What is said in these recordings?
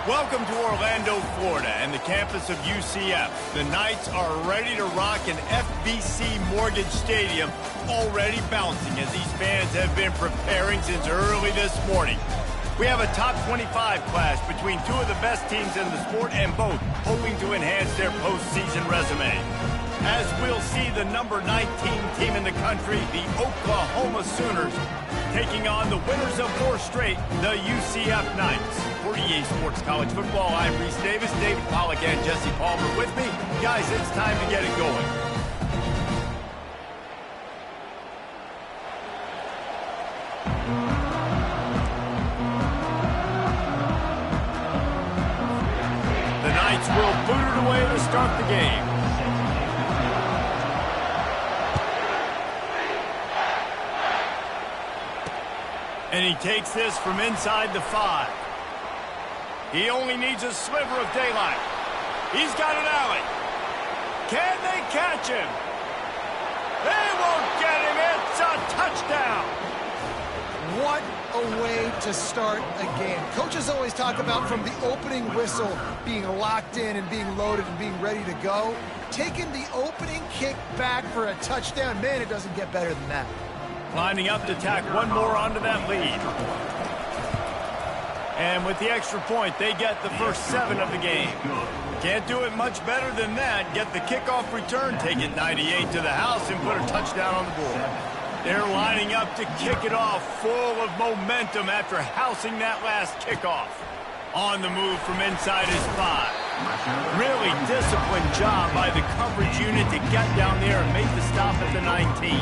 Welcome to Orlando, Florida, and the campus of UCF. The Knights are ready to rock an FBC Mortgage Stadium, already bouncing as these fans have been preparing since early this morning. We have a top 25 clash between two of the best teams in the sport, and both hoping to enhance their postseason resume. As we'll see the number 19 team in the country, the Oklahoma Sooners, taking on the winners of 4 straight, the UCF Knights. For EA Sports College Football, I'm Reese Davis, David Pollack, and Jesse Palmer with me. Guys, it's time to get it going. The Knights will boot it away to start the game. And he takes this from inside the 5. He only needs a sliver of daylight. He's got an alley. Can they catch him? They won't get him. It's a touchdown. What a way to start a game. Coaches always talk about from the opening whistle being locked in and being loaded and being ready to go. Taking the opening kick back for a touchdown, man, it doesn't get better than that. Lining up to tack one more onto that lead. And with the extra point, they get the first 7 of the game. Can't do it much better than that. Get the kickoff return, take it 98 to the house, and put a touchdown on the board. They're lining up to kick it off, full of momentum after housing that last kickoff. On the move from inside his 5. Really disciplined job by the coverage unit to get down there and make the stop at the 19.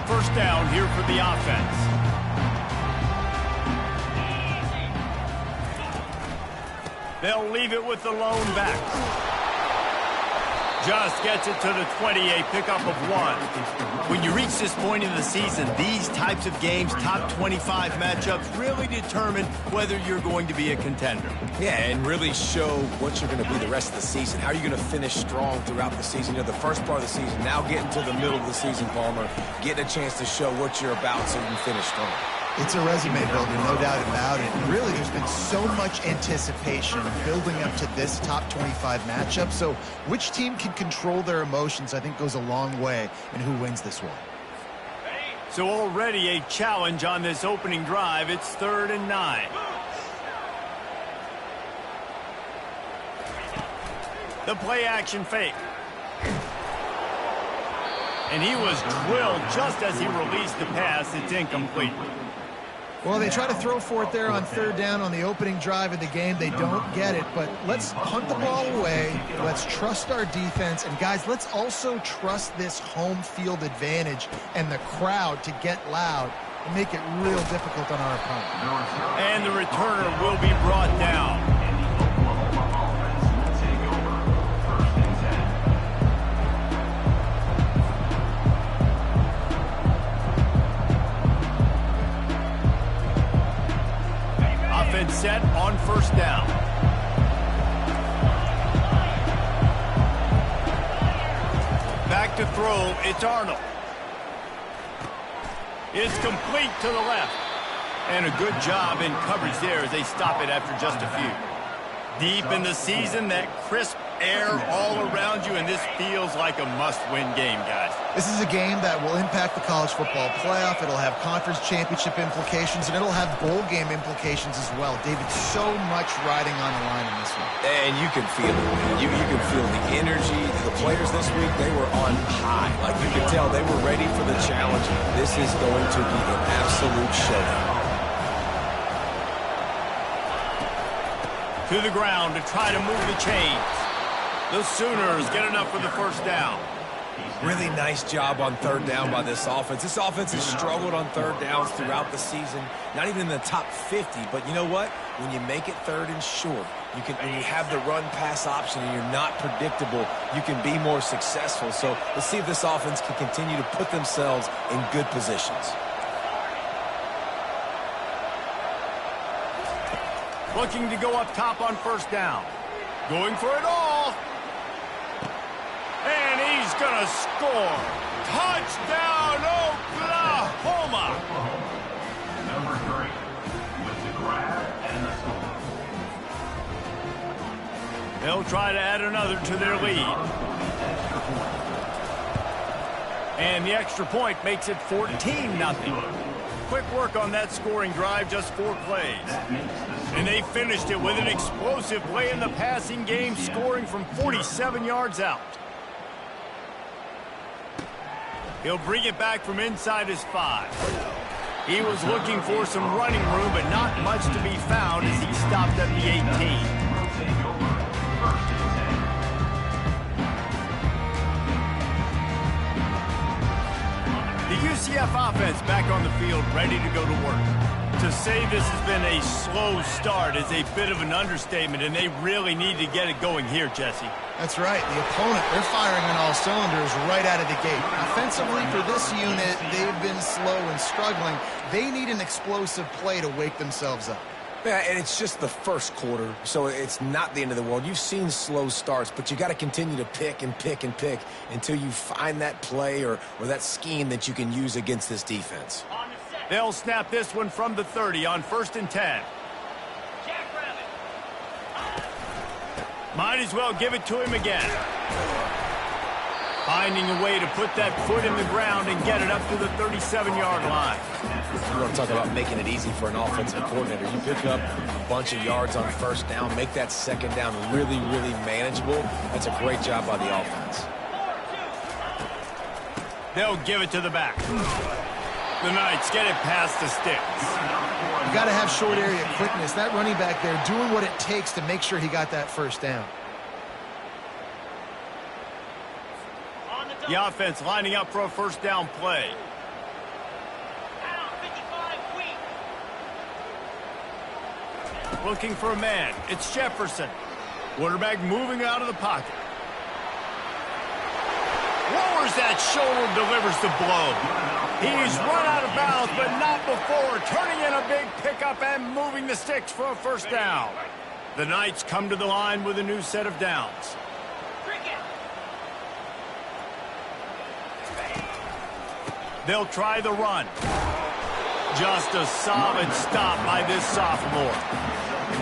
First down here for the offense. They'll leave it with the lone back. Just gets it to the 20, a pickup of 1. When you reach this point in the season, these types of games, top 25 matchups, really determine whether you're going to be a contender. Yeah, and really show what you're going to be the rest of the season. How are you going to finish strong throughout the season? You know, the first part of the season, now getting to the middle of the season, Palmer, getting a chance to show what you're about so you can finish strong. It's a resume builder, no doubt about it. Really, there's been so much anticipation building up to this top 25 matchup. So which team can control their emotions, I think, goes a long way in who wins this one. So already a challenge on this opening drive. It's 3rd and 9. The play action fake. And he was drilled just as he released the pass. It's incomplete. Well, they try to throw for it there on 3rd down on the opening drive of the game. They don't get it, but let's punt the ball away. Let's trust our defense. And, guys, let's also trust this home field advantage and the crowd to get loud and make it real difficult on our opponent. And the returner will be brought down. Set on 1st down. Back to throw, it's Arnold. It's complete to the left. And a good job in coverage there as they stop it after just a few. Deep in the season, that crisp air all around you, and this feels like a must-win game, guys. This is a game that will impact the college football playoff. It'll have conference championship implications, and it'll have bowl game implications as well. David, so much riding on the line in this one. And you can feel it. You can feel the energy. The players this week, they were on high. Like you could tell, they were ready for the challenge. This is going to be an absolute showdown. To the ground to try to move the chains. The Sooners get enough for the 1st down. Really nice job on 3rd down by this offense. This offense has struggled on 3rd downs throughout the season. Not even in the top 50. But you know what? When you make it 3rd and short, when you have the run-pass option and you're not predictable, you can be more successful. So let's see if this offense can continue to put themselves in good positions. Looking to go up top on 1st down. Going for it all. And he's going to score. Touchdown, They'll try to add another to their lead. And the extra point makes it 14-0. Quick work on that scoring drive, just 4 plays. And they finished it with an explosive play in the passing game, scoring from 47 yards out. He'll bring it back from inside his 5. He was looking for some running room, but not much to be found as he stopped at the 18. The UCF offense back on the field, ready to go to work. To say this has been a slow start is a bit of an understatement, and they really need to get it going here, Jesse. That's right. The opponent, they're firing on all cylinders right out of the gate. Offensively, for this unit, they've been slow and struggling. They need an explosive play to wake themselves up. Yeah, and it's just the first quarter, so it's not the end of the world. You've seen slow starts, but you got to continue to pick and pick and pick until you find that play or that scheme that you can use against this defense. They'll snap this one from the 30 on 1st and 10. Might as well give it to him again. Finding a way to put that foot in the ground and get it up to the 37-yard line. You want to talk about making it easy for an offensive coordinator. You pick up a bunch of yards on 1st down, make that 2nd down really, really manageable. That's a great job by the offense. They'll give it to the back. The Knights get it past the sticks. You got to have short area quickness. That running back there doing what it takes to make sure he got that 1st down. The offense lining up for a 1st down play. Looking for a man. It's Jefferson. Quarterback moving out of the pocket. Lowers that shoulder, delivers the blow. He's run out of bounds, but not before. Turning in a big pickup and moving the sticks for a 1st down. The Knights come to the line with a new set of downs. They'll try the run. Just a solid stop by this sophomore.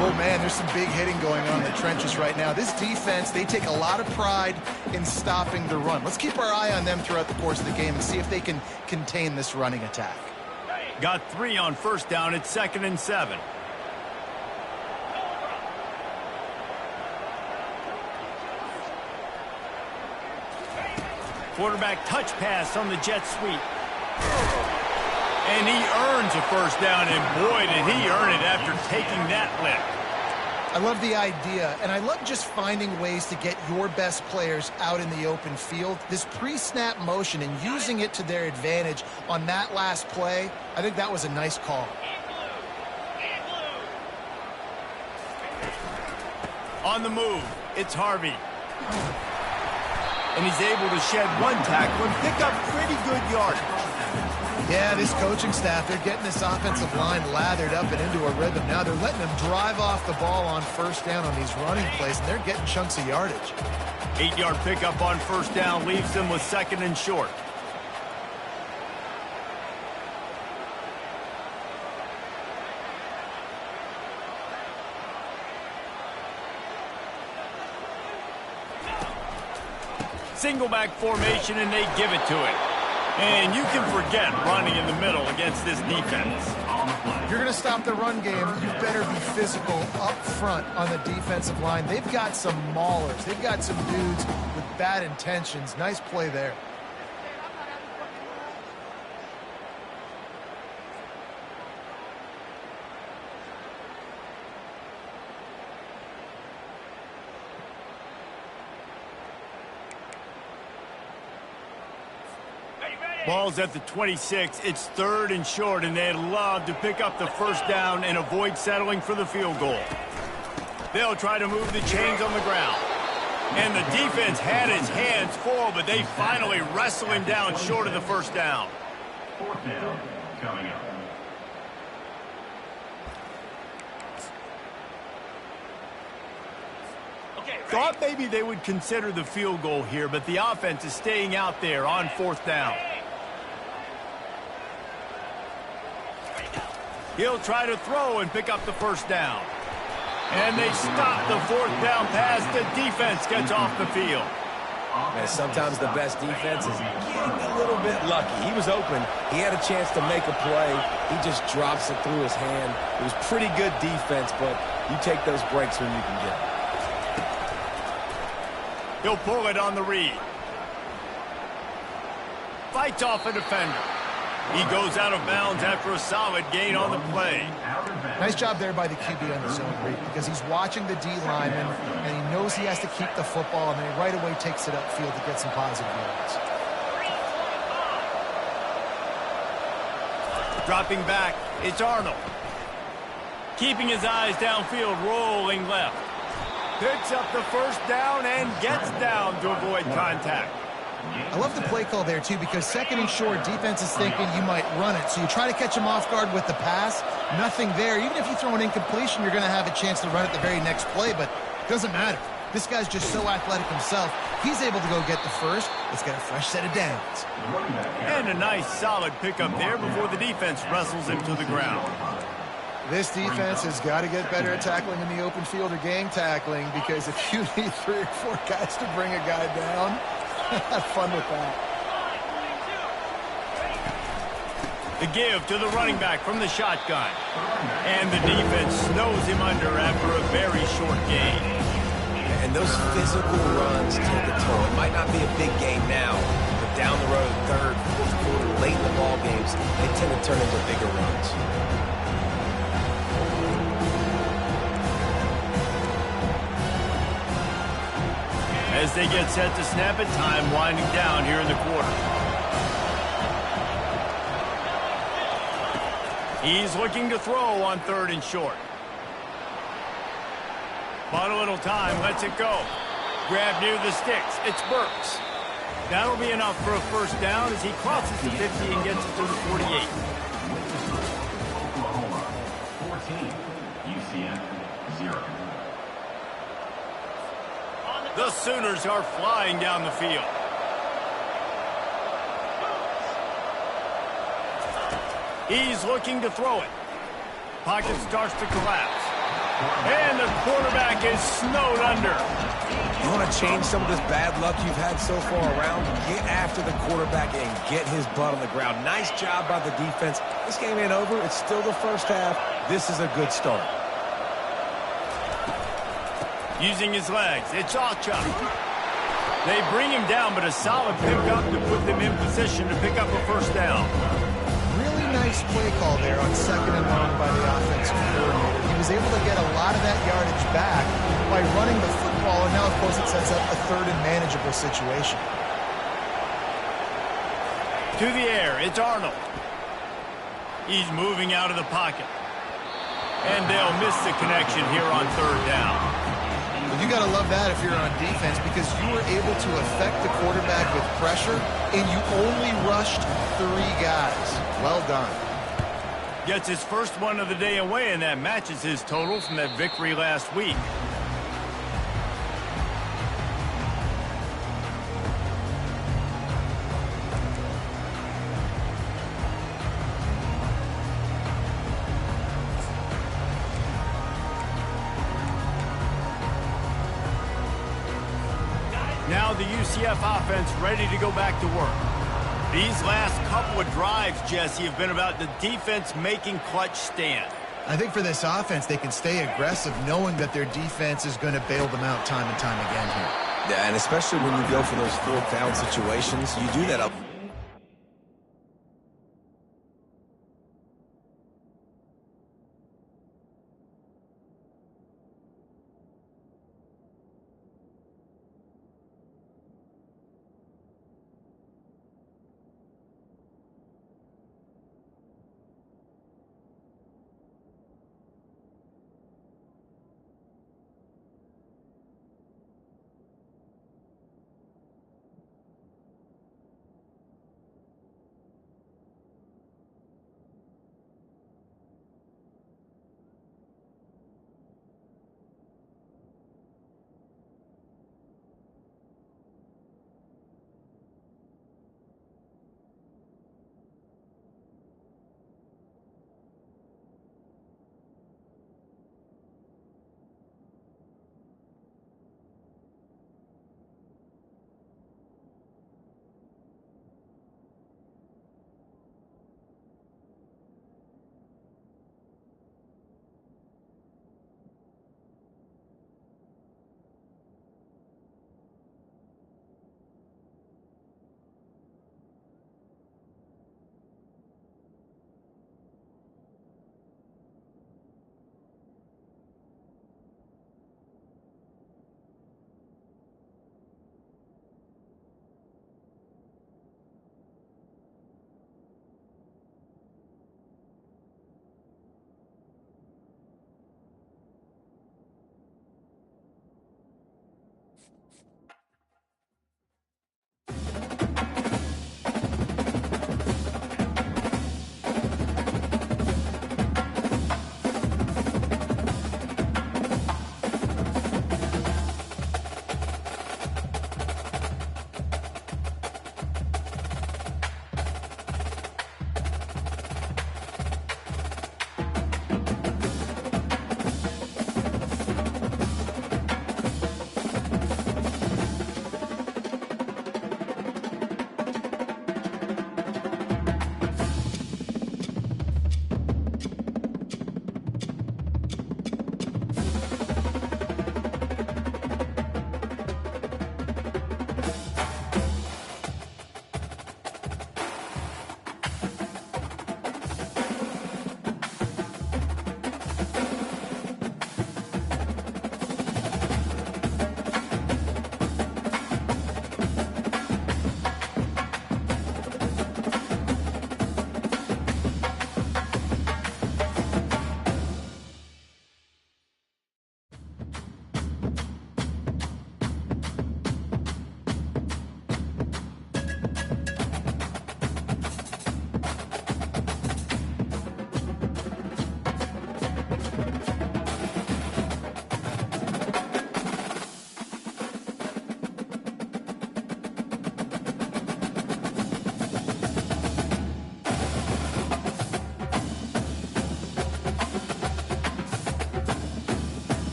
Oh, man, there's some big hitting going on in the trenches right now. This defense, they take a lot of pride in stopping the run. Let's keep our eye on them throughout the course of the game and see if they can contain this running attack. Got 3 on 1st down. It's 2nd and 7. Quarterback touch pass on the jet sweep. And he earns a 1st down, and boy, did he earn it after taking that lift. I love the idea, and I love just finding ways to get your best players out in the open field. This pre-snap motion and using it to their advantage on that last play, I think that was a nice call. On the move, it's Harvey. And he's able to shed 1 tackle and pick up pretty good yardage. Yeah, this coaching staff, they're getting this offensive line lathered up and into a rhythm. Now they're letting them drive off the ball on 1st down on these running plays, and they're getting chunks of yardage. 8-yard pickup on 1st down leaves them with 2nd and short. Single back formation, and they give it to it. And you can forget running in the middle against this defense. If you're going to stop the run game, you better be physical up front on the defensive line. They've got some maulers. They've got some dudes with bad intentions. Nice play there. Ball's at the 26. It's 3rd and short, and they'd love to pick up the 1st down and avoid settling for the field goal. They'll try to move the chains on the ground. And the defense had his hands full, but they finally wrestle him down short of the 1st down. 4th down coming up. Thought maybe they would consider the field goal here, but the offense is staying out there on 4th down. He'll try to throw and pick up the 1st down. And they stop the fourth down pass. The defense gets off the field. And sometimes the best defense is getting a little bit lucky. He was open. He had a chance to make a play. He just drops it through his hand. It was pretty good defense, but you take those breaks when you can get them. He'll pull it on the read. Fights off a defender. He goes out of bounds after a solid gain on the play. Nice job there by the QB on the zone read because he's watching the D lineman and he knows he has to keep the football, and then he right away takes it upfield to get some positive yards. Dropping back, it's Arnold. Keeping his eyes downfield, rolling left. Picks up the first down and gets down to avoid contact. I love the play call there, too, because second and short, defense is thinking you might run it. So you try to catch him off guard with the pass. Nothing there. Even if you throw an incompletion, you're going to have a chance to run it the very next play, but it doesn't matter. This guy's just so athletic himself. He's able to go get the first. Let's get a fresh set of downs. And a nice, solid pickup there before the defense wrestles him to the ground. This defense has got to get better at tackling in the open field or gang tackling, because if you need 3 or 4 guys to bring a guy down, have fun with that. The give to the running back from the shotgun. And the defense snows him under after a very short gain. And those physical runs take a toll. It might not be a big game now, but down the road, third, fourth quarter, late in the ball games, they tend to turn into bigger runs. As they get set to snap it, time winding down here in the quarter. He's looking to throw on third and short. But a little time, lets it go. Grab near the sticks. It's Burks. That'll be enough for a first down as he crosses the 50 and gets it to the 48. Oklahoma 14, UCF 0. The Sooners are flying down the field. He's looking to throw it. Pocket starts to collapse. And the quarterback is snowed under. You want to change some of this bad luck you've had so far around? Get after the quarterback and get his butt on the ground. Nice job by the defense. This game ain't over. It's still the first half. This is a good start. Using his legs, it's Alchuk. They bring him down, but a solid pickup to put them in position to pick up a first down. Really nice play call there on second and long by the offensive coordinator. He was able to get a lot of that yardage back by running the football, and now, of course, it sets up a third and manageable situation. To the air, it's Arnold. He's moving out of the pocket. And they'll miss the connection here on third down. You got to love that if you're on defense, because you were able to affect the quarterback with pressure, and you only rushed 3 guys. Well done. Gets his first one of the day away, and that matches his total from that victory last week. Now the UCF offense ready to go back to work. These last couple of drives, Jesse, have been about the defense making clutch stand. I think for this offense, they can stay aggressive knowing that their defense is going to bail them out time and time again here. Yeah, and especially when you go for those fourth down situations, you do that up.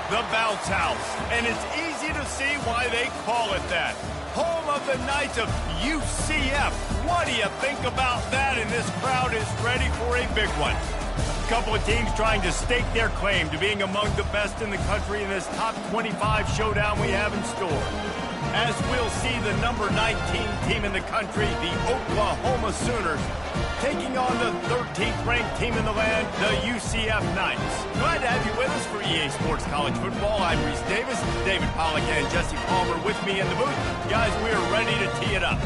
The Bounce House, and it's easy to see why they call it that. Home of the Knights of UCF. What do you think about that? And this crowd is ready for a big one. A couple of teams trying to stake their claim to being among the best in the country in this top 25 showdown we have in store. As we'll see the number 19 team in the country, the Oklahoma Sooners, taking on the 13th ranked team in the land, the UCF Knights. Glad to have you with us for EA Sports College Football. I'm Reese Davis, David Pollack and Jesse Palmer with me in the booth. Guys, we are ready to tee it up.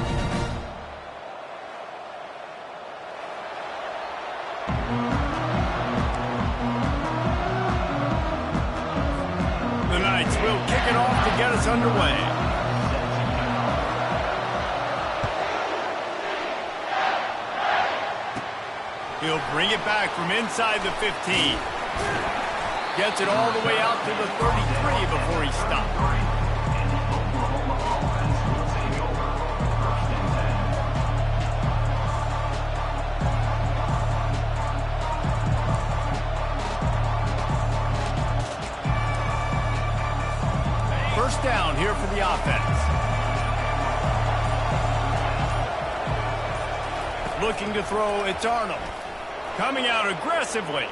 The Knights will kick it off to get us underway. He'll bring it back from inside the 15. Gets it all the way out to the 33 before he stops. First down here for the offense. Looking to throw, it's Arnold. Coming out aggressively.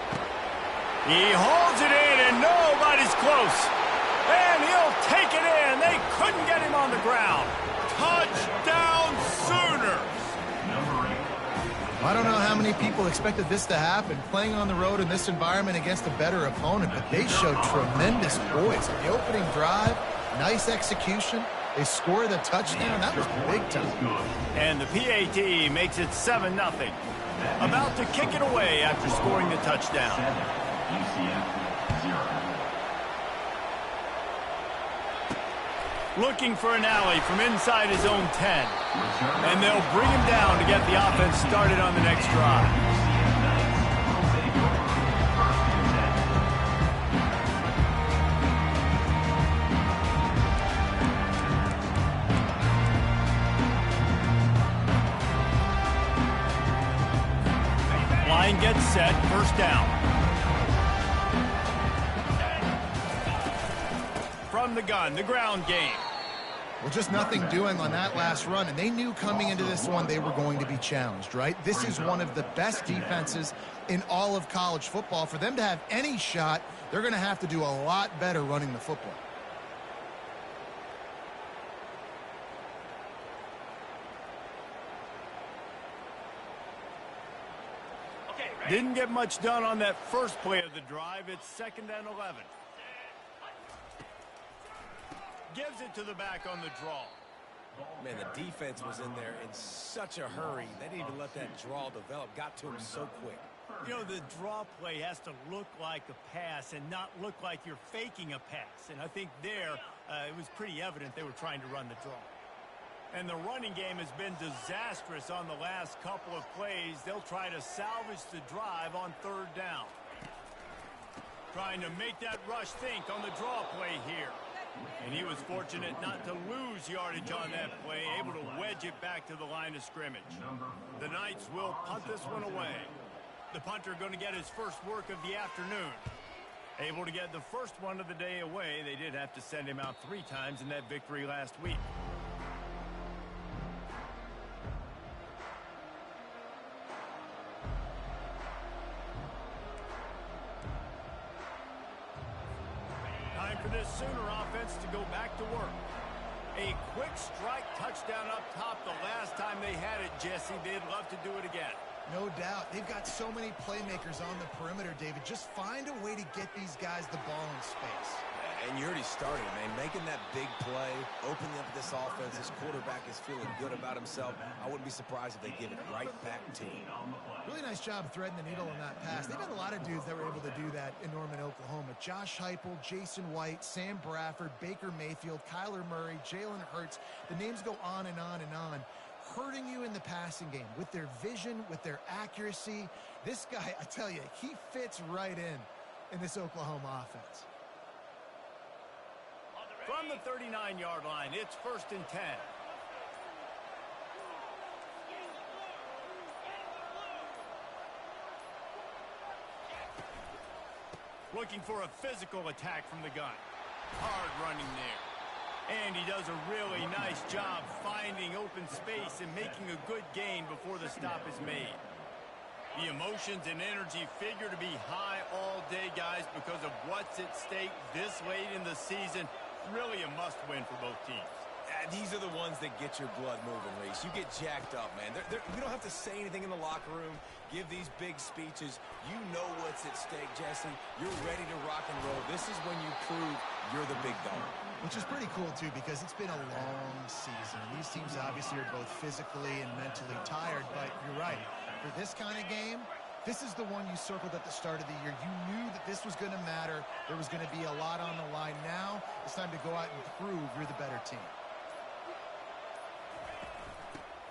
He holds it in, and nobody's close. And he'll take it in. They couldn't get him on the ground. Touchdown, Sooners! I don't know how many people expected this to happen, playing on the road in this environment against a better opponent, but they showed tremendous poise. The opening drive, nice execution. They score the touchdown. That was big time. And the PAT makes it 7-0. About to kick it away after scoring the touchdown. UCF 0. Looking for an alley from inside his own 10. And they'll bring him down to get the offense started on the next drive. Line gets set, first down. From the gun, the ground game. Well, just nothing doing on that last run, and they knew coming into this one they were going to be challenged, right? This is one of the best defenses in all of college football. For them to have any shot, they're going to have to do a lot better running the football. Didn't get much done on that first play of the drive. It's 2nd and 11. Gives it to the back on the draw. Man, the defense was in there in such a hurry. They didn't even let that draw develop. Got to him so quick. You know, the draw play has to look like a pass and not look like you're faking a pass. And I think there, it was pretty evident they were trying to run the draw. And the running game has been disastrous on the last couple of plays. They'll try to salvage the drive on 3rd down. Trying to make that rush think on the draw play here. And he was fortunate not to lose yardage on that play, able to wedge it back to the line of scrimmage. The Knights will punt this one away. The punter going to get his first work of the afternoon. Able to get the first one of the day away. They did have to send him out 3 times in that victory last week. For this Sooner offense to go back to work. A quick strike touchdown up top the last time they had it, Jesse. They'd love to do it again. No doubt. They've got so many playmakers on the perimeter, David. Just find a way to get these guys the ball in space. And you already started, man. Making that big play, opening up this offense. This quarterback is feeling good about himself. I wouldn't be surprised if they give it right back to him. Really nice job threading the needle on that pass. They've had a lot of dudes that were able to do that in Norman, Oklahoma. Josh Heupel, Jason White, Sam Bradford, Baker Mayfield, Kyler Murray, Jalen Hurts. The names go on and on and on. Hurting you in the passing game with their vision, with their accuracy. This guy, I tell you, he fits right in this Oklahoma offense. From the 39-yard line, it's 1st and 10. Looking for a physical attack from the gun. Hard running there. And he does a really nice job finding open space and making a good gain before the stop is made. The emotions and energy figure to be high all day, guys, because of what's at stake this late in the season. Really a must-win for both teams. These are the ones that get your blood moving, Reese. You get jacked up, man. You don't have to say anything in the locker room, give these big speeches. You know what's at stake, Jesse. You're ready to rock and roll. This is when you prove you're the big dog. Which is pretty cool, too, because it's been a long season. These teams obviously are both physically and mentally tired, but you're right. For this kind of game, this is the one you circled at the start of the year. You knew that this was going to matter. There was going to be a lot on the line. Now it's time to go out and prove you're the better team.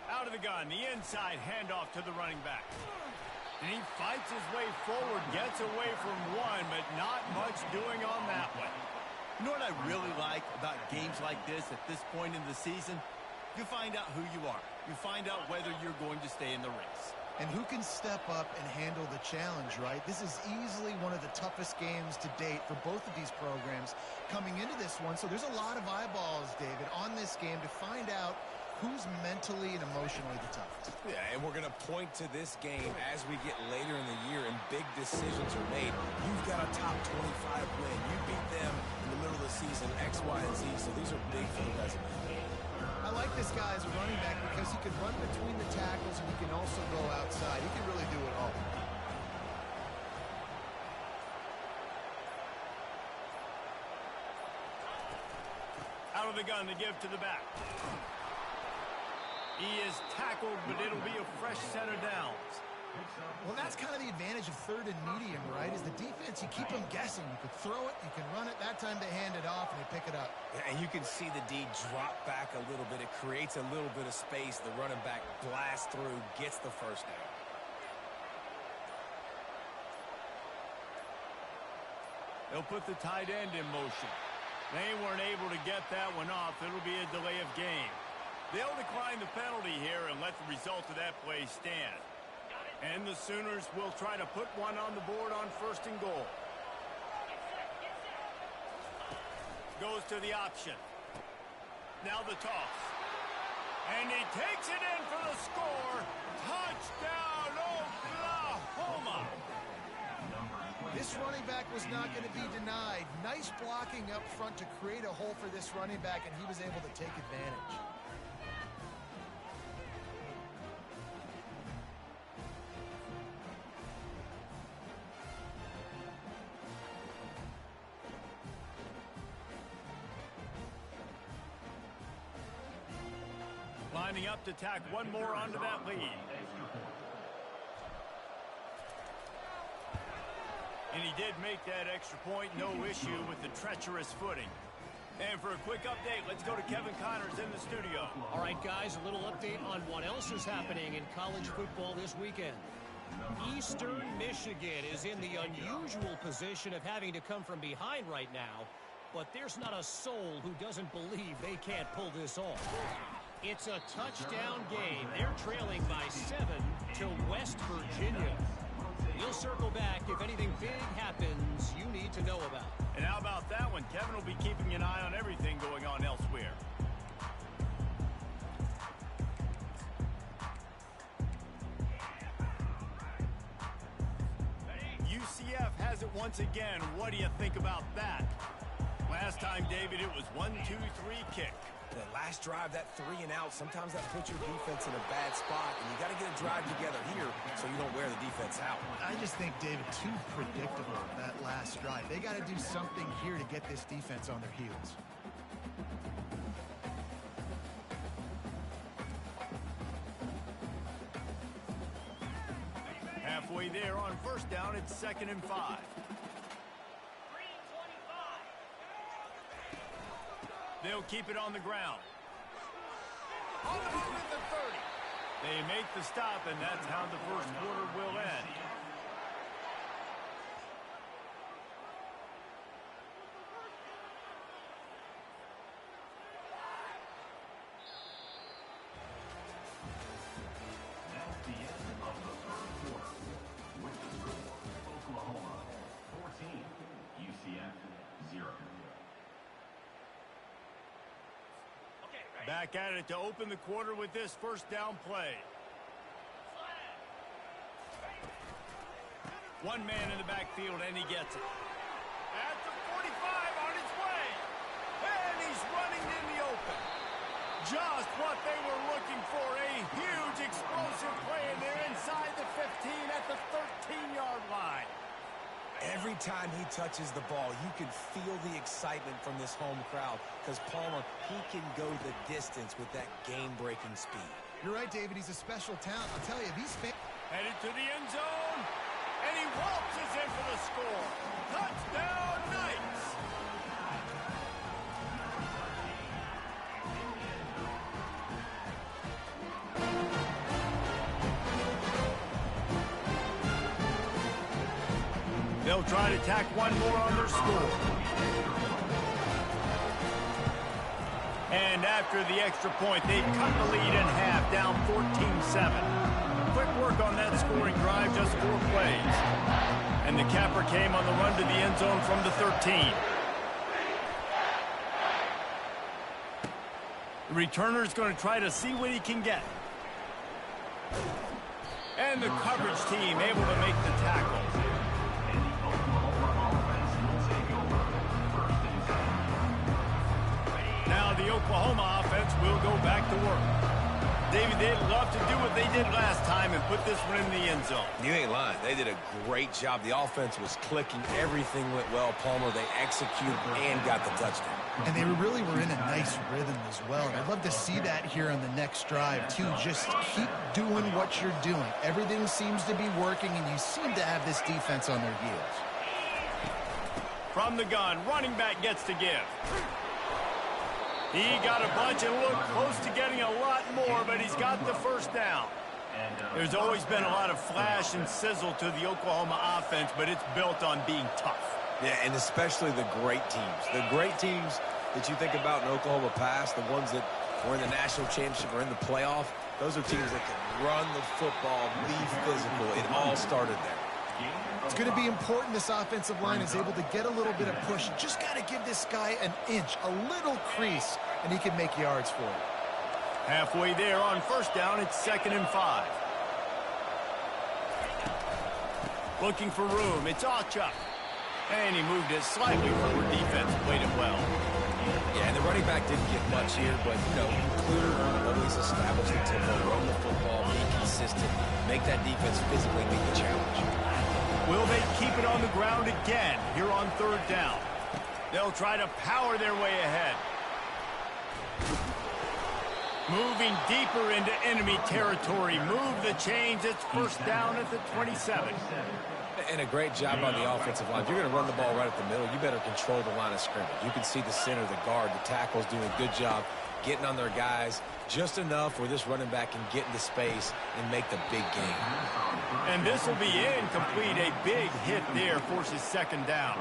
Out of the gun, the inside handoff to the running back. And he fights his way forward, gets away from one, but not much doing on that one. You know what I really like about games like this at this point in the season? You find out who you are. You find out whether you're going to stay in the race. And who can step up and handle the challenge, right? This is easily one of the toughest games to date for both of these programs coming into this one. So there's a lot of eyeballs, David, on this game to find out who's mentally and emotionally the toughest. Yeah, and we're going to point to this game as we get later in the year and big decisions are made. You've got a top 25 win. You beat them in the middle of the season, X, Y, and Z. So these are big for the resume. I like this guy as a running back because he can run between the tackles and he can also go outside. He can really do it all. Out of the gun to give to the back. He is tackled, but it'll be a fresh set of downs. Well, that's kind of the advantage of third and medium, right? Is the defense, you keep them guessing. You can throw it, you can run it. That time they hand it off and they pick it up. And you can see the D drop back a little bit. It creates a little bit of space. The running back blasts through, gets the first down. They'll put the tight end in motion. They weren't able to get that one off. It'll be a delay of game. They'll decline the penalty here and let the result of that play stand. And the Sooners will try to put one on the board on 1st and goal. Goes to the option. Now the toss. And he takes it in for the score. Touchdown, Oklahoma! This running back was not going to be denied. Nice blocking up front to create a hole for this running back, and he was able to take advantage. Lining up to tack one more onto that lead. And he did make that extra point, no issue with the treacherous footing. And for a quick update, let's go to Kevin Connors in the studio. All right, guys, a little update on what else is happening in college football this weekend. Eastern Michigan is in the unusual position of having to come from behind right now, but there's not a soul who doesn't believe they can't pull this off. It's a touchdown game. They're trailing by 7 to West Virginia. We'll circle back if anything big happens you need to know about. And how about that one? Kevin will be keeping an eye on everything going on elsewhere. UCF has it once again. What do you think about that? Last time, David, it was 1-2-3 kick. The last drive, that 3 and out, sometimes that puts your defense in a bad spot, and you got to get a drive together here so you don't wear the defense out. I just think, David, too predictable, that last drive. They got to do something here to get this defense on their heels. Halfway there on 1st down, it's 2nd and 5. They'll keep it on the ground. On the move at the 30. They make the stop, and that's how the first quarter will end. That's the end of the third quarter. With the score, Oklahoma 14, Back at it to open the quarter with this first down play. One man in the backfield, and he gets it. At the 45 on his way. And he's running in the open. Just what they were looking for. A huge explosive play, and they're inside the 15 at the 13-yard line. Every time he touches the ball, you can feel the excitement from this home crowd because Palmer, he can go the distance with that game-breaking speed. You're right, David. He's a special talent. I'll tell you, these fans... Headed to the end zone, and he waltzes in for the score. Touchdown, Knights! They'll try to tack one more on their score. And after the extra point, they've cut the lead in half, down 14-7. Quick work on that scoring drive, just 4 plays. And the capper came on the run to the end zone from the 13. The returner's going to try to see what he can get. And the coverage team able to make the tackle. Now the Oklahoma offense will go back to work. David, they'd love to do what they did last time and put this one in the end zone. You ain't lying. They did a great job. The offense was clicking. Everything went well. Palmer, they executed and got the touchdown. And they really were in a nice rhythm as well. And I'd love to see that here on the next drive, too. Just keep doing what you're doing. Everything seems to be working, and you seem to have this defense on their heels. From the gun, running back gets to give. He got a bunch and looked close to getting a lot more, but he's got the first down. There's always been a lot of flash and sizzle to the Oklahoma offense, but it's built on being tough. Yeah, and especially the great teams. The great teams that you think about in Oklahoma past, the ones that were in the national championship or in the playoff, those are teams that can run the football, be physical. It all started there. It's going to be important this offensive line is able to get a little bit of push. Just got to give this guy an inch, a little crease, and he can make yards for it. Halfway there on first down, it's 2nd and 5. Looking for room, it's Acha. And he moved it slightly forward. Defense played it well. Yeah, and the running back didn't get much here, but, Kluter always established the tempo, run the football, be consistent, make that defense physically meet the challenge. Will they keep it on the ground again here on 3rd down? They'll try to power their way ahead. Moving deeper into enemy territory. Move the chains. It's 1st down at the 27. And a great job on the offensive line. If you're going to run the ball right at the middle, you better control the line of scrimmage. You can see the center, the guard, the tackles doing a good job getting on their guys just enough where this running back can get into space and make the big game. And this will be incomplete. A big hit there forces 2nd down.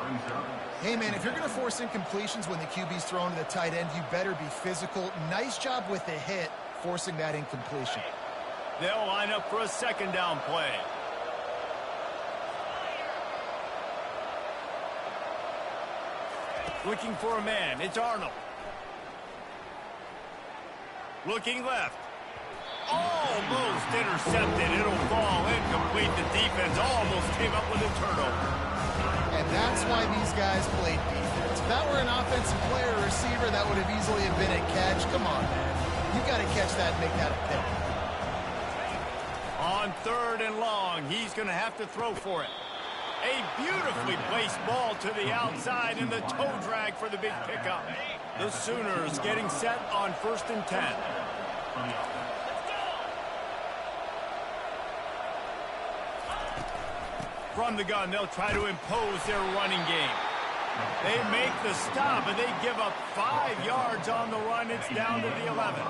Hey, man, if you're going to force incompletions when the QB's thrown to the tight end, you better be physical. Nice job with the hit, forcing that incompletion. They'll line up for a 2nd down play. Looking for a man. It's Arnold. Looking left. Almost intercepted. It'll fall incomplete. The defense almost came up with a turnover. And that's why these guys played defense. If that were an offensive player or receiver, that would have easily have been a catch. Come on, man. You got to catch that and make that a pick. On 3rd and long, he's going to have to throw for it. A beautifully placed ball to the outside and the toe drag for the big pickup. The Sooners getting set on 1st and 10. From the gun, they'll try to impose their running game. They make the stop, and they give up 5 yards on the run. It's down to the 11.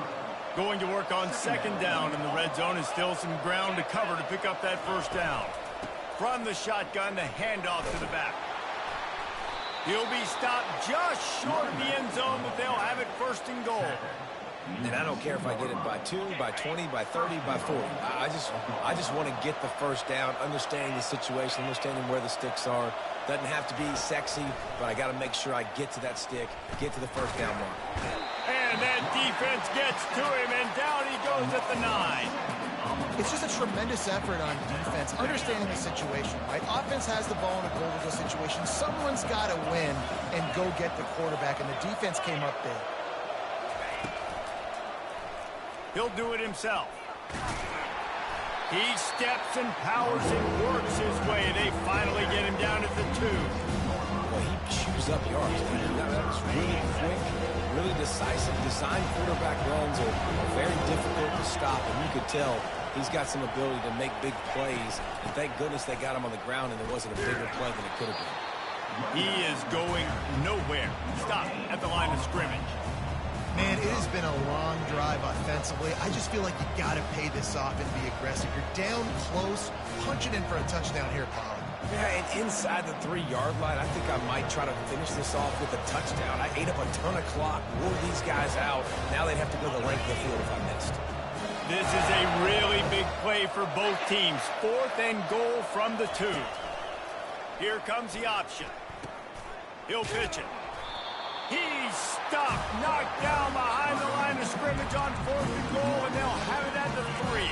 Going to work on 2nd down, and the red zone is still some ground to cover to pick up that 1st down. From the shotgun, the handoff to the back. He'll be stopped just short of the end zone, but they'll have it 1st and goal. And I don't care if I get it by 2, by 20, by 30, by 40. I just want to get the 1st down, understanding the situation, understanding where the sticks are. Doesn't have to be sexy, but I got to make sure I get to that stick, get to the 1st down mark. And And that defense gets to him, and down he goes at the 9. It's just a tremendous effort on defense, understanding the situation, right? Offense has the ball in a goal-to-go situation. Someone's got to win and go get the quarterback, and the defense came up big. He'll do it himself. He steps and powers and works his way. They finally get him down at the 2. Well, he chews up yards. That's really quick, really decisive. Design quarterback runs are very difficult to stop, and you could tell he's got some ability to make big plays. And thank goodness they got him on the ground and there wasn't a bigger play than it could have been. He is going nowhere. Stop at the line of scrimmage. Man, it has been a long drive offensively. I just feel like you got to pay this off and be aggressive. You're down close. Punch it in for a touchdown here, Pollard. Yeah, and inside the 3-yard line, I think I might try to finish this off with a touchdown. I ate up a ton of clock, wore these guys out. Now they'd have to go the length of the field if I missed. This is a really big play for both teams. 4th and goal from the 2. Here comes the option. He'll pitch it. He's stopped, knocked down behind the line of scrimmage on 4th and goal, and they'll have it at the 3.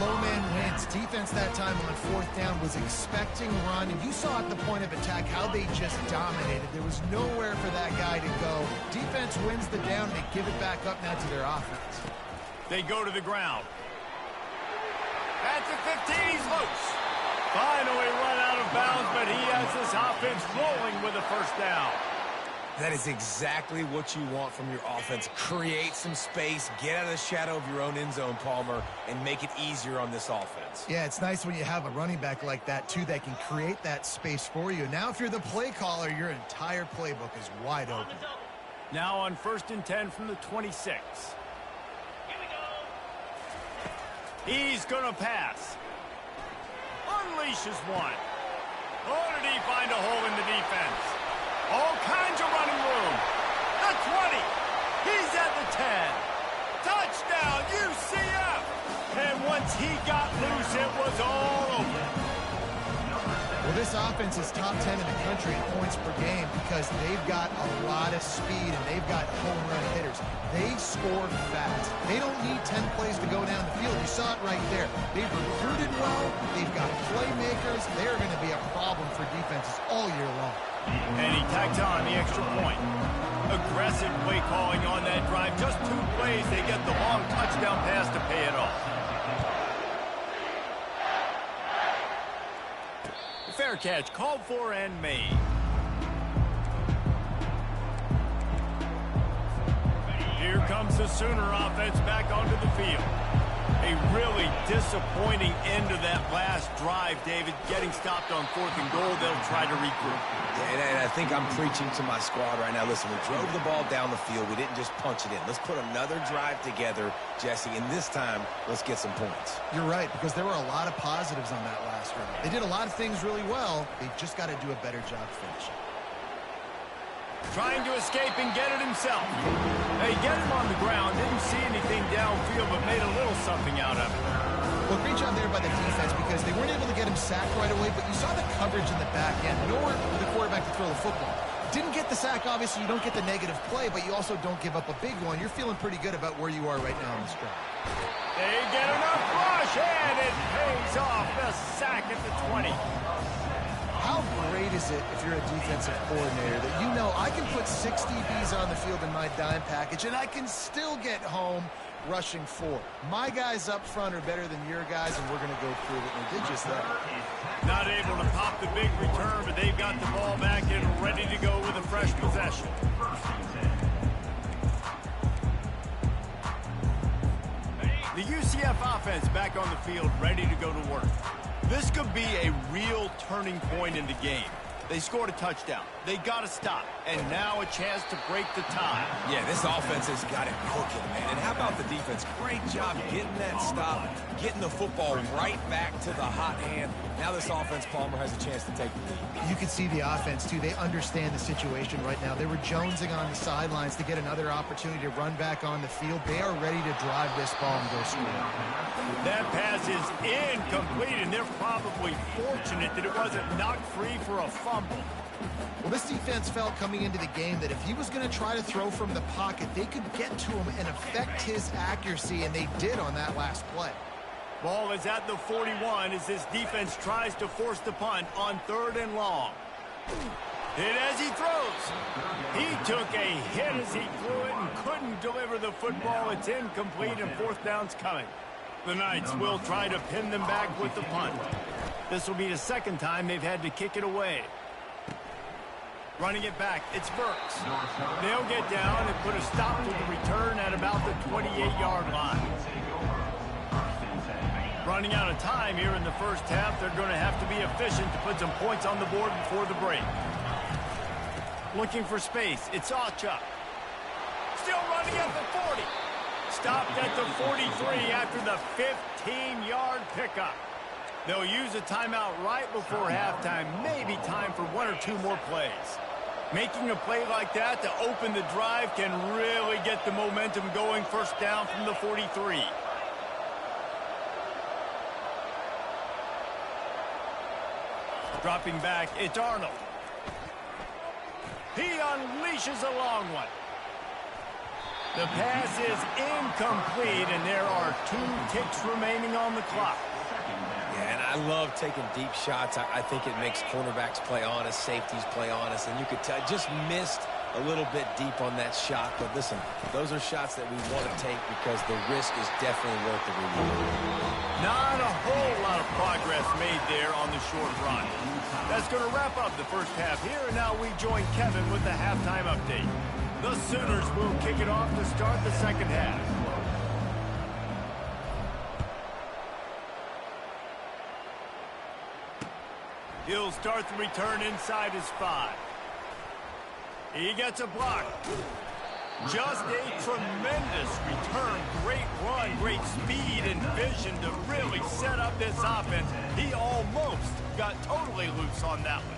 Low man wins. Defense that time on 4th down was expecting run, and you saw at the point of attack how they just dominated. There was nowhere for that guy to go. Defense wins the down. They give it back up now to their offense. They go to the ground. At the 15, he's loose. Finally run out of bounds, but he has this offense rolling with a 1st down. That is exactly what you want from your offense. Create some space, get out of the shadow of your own end zone, Palmer, and make it easier on this offense. Yeah, it's nice when you have a running back like that, too, that can create that space for you. Now, if you're the play caller, your entire playbook is wide open. Now on 1st and 10 from the 26. He's going to pass. Unleashes one. Oh, did he find a hole in the defense? All kinds of running room. The 20. He's at the 10. Touchdown, UCF. And once he got loose, it was all over. Well, this offense is top 10 in the country in points per game because they've got a lot of speed and they've got home run hitters. They score fast. They don't need 10 plays to go down the field. You saw it right there. They've recruited well. They've got playmakers. They're going to be a problem for defenses all year long. And he tags on the extra point. Aggressive play calling on that drive. Just 2 plays, they get the long touchdown pass to pay it off. Fair catch, called for and made. Here comes the Sooner offense back onto the field. A really disappointing end of that last drive, David. Getting stopped on 4th and goal, they'll try to regroup. Yeah, and I think I'm preaching to my squad right now. Listen, we drove the ball down the field. We didn't just punch it in. Let's put another drive together, Jesse, and this time, let's get some points. You're right, because there were a lot of positives on that last drive. They did a lot of things really well. They've just got to do a better job finishing. Trying to escape and get it himself. They get him on the ground. Didn't see anything downfield, but made a little something out of it. Well, great job there by the defense because they weren't able to get him sacked right away, but you saw the coverage in the back end. Nowhere for the quarterback to throw the football. Didn't get the sack, obviously. You don't get the negative play, but you also don't give up a big one. You're feeling pretty good about where you are right now in this drive. They get enough rush, and it pays off. The sack at the 20. How great is it if you're a defensive coordinator that you know I can put 6 DBs on the field in my dime package and I can still get home rushing 4. My guys up front are better than your guys, and we're going to go through it, and they did just that. Not able to pop the big return, but they've got the ball back and ready to go with a fresh possession. The UCF offense back on the field, ready to go to work. This could be a real turning point in the game. They scored a touchdown. They got to stop. And now a chance to break the tie. Yeah, this offense has got it cooking, man. And how about the defense? Great job getting that stop, getting the football right back to the hot hand. Now this offense, Palmer, has a chance to take the lead. You can see the offense, too. They understand the situation right now. They were jonesing on the sidelines to get another opportunity to run back on the field. They are ready to drive this ball and go score. That pass is incomplete, and they're probably fortunate that it wasn't knocked free for a fumble. fumble. Well, this defense felt coming into the game that if he was going to try to throw from the pocket, they could get to him and affect his accuracy, and they did on that last play. Ball is at the 41 as this defense tries to force the punt on 3rd and long. Hit as he throws. He took a hit as he threw it and couldn't deliver the football. It's incomplete and 4th down's coming. The Knights will try to pin them back with the punt. This will be the 2nd time they've had to kick it away. Running it back, it's Burks. They'll get down and put a stop to the return at about the 28-yard line. Running out of time here in the first half, they're going to have to be efficient to put some points on the board before the break. Looking for space, it's Achuk. Still running at the 40. Stopped at the 43 after the 15-yard pickup. They'll use a timeout right before halftime, maybe time for 1 or 2 more plays. Making a play like that to open the drive can really get the momentum going. 1st down from the 43. Dropping back, it's Arnold. He unleashes a long one. The pass is incomplete, and there are 2 ticks remaining on the clock. Yeah, and I love taking deep shots. I think it makes cornerbacks play honest, safeties play honest, and you could tell just missed a little bit deep on that shot. But listen, those are shots that we want to take because the risk is definitely worth the reward. Not a whole lot of progress made there on the short run. That's going to wrap up the first half here, and now we join Kevin with the halftime update. The Sooners will kick it off to start the 2nd half. He'll start the return inside his 5. He gets a block. Just a tremendous return. Great run, great speed and vision to really set up this offense. He almost got totally loose on that one.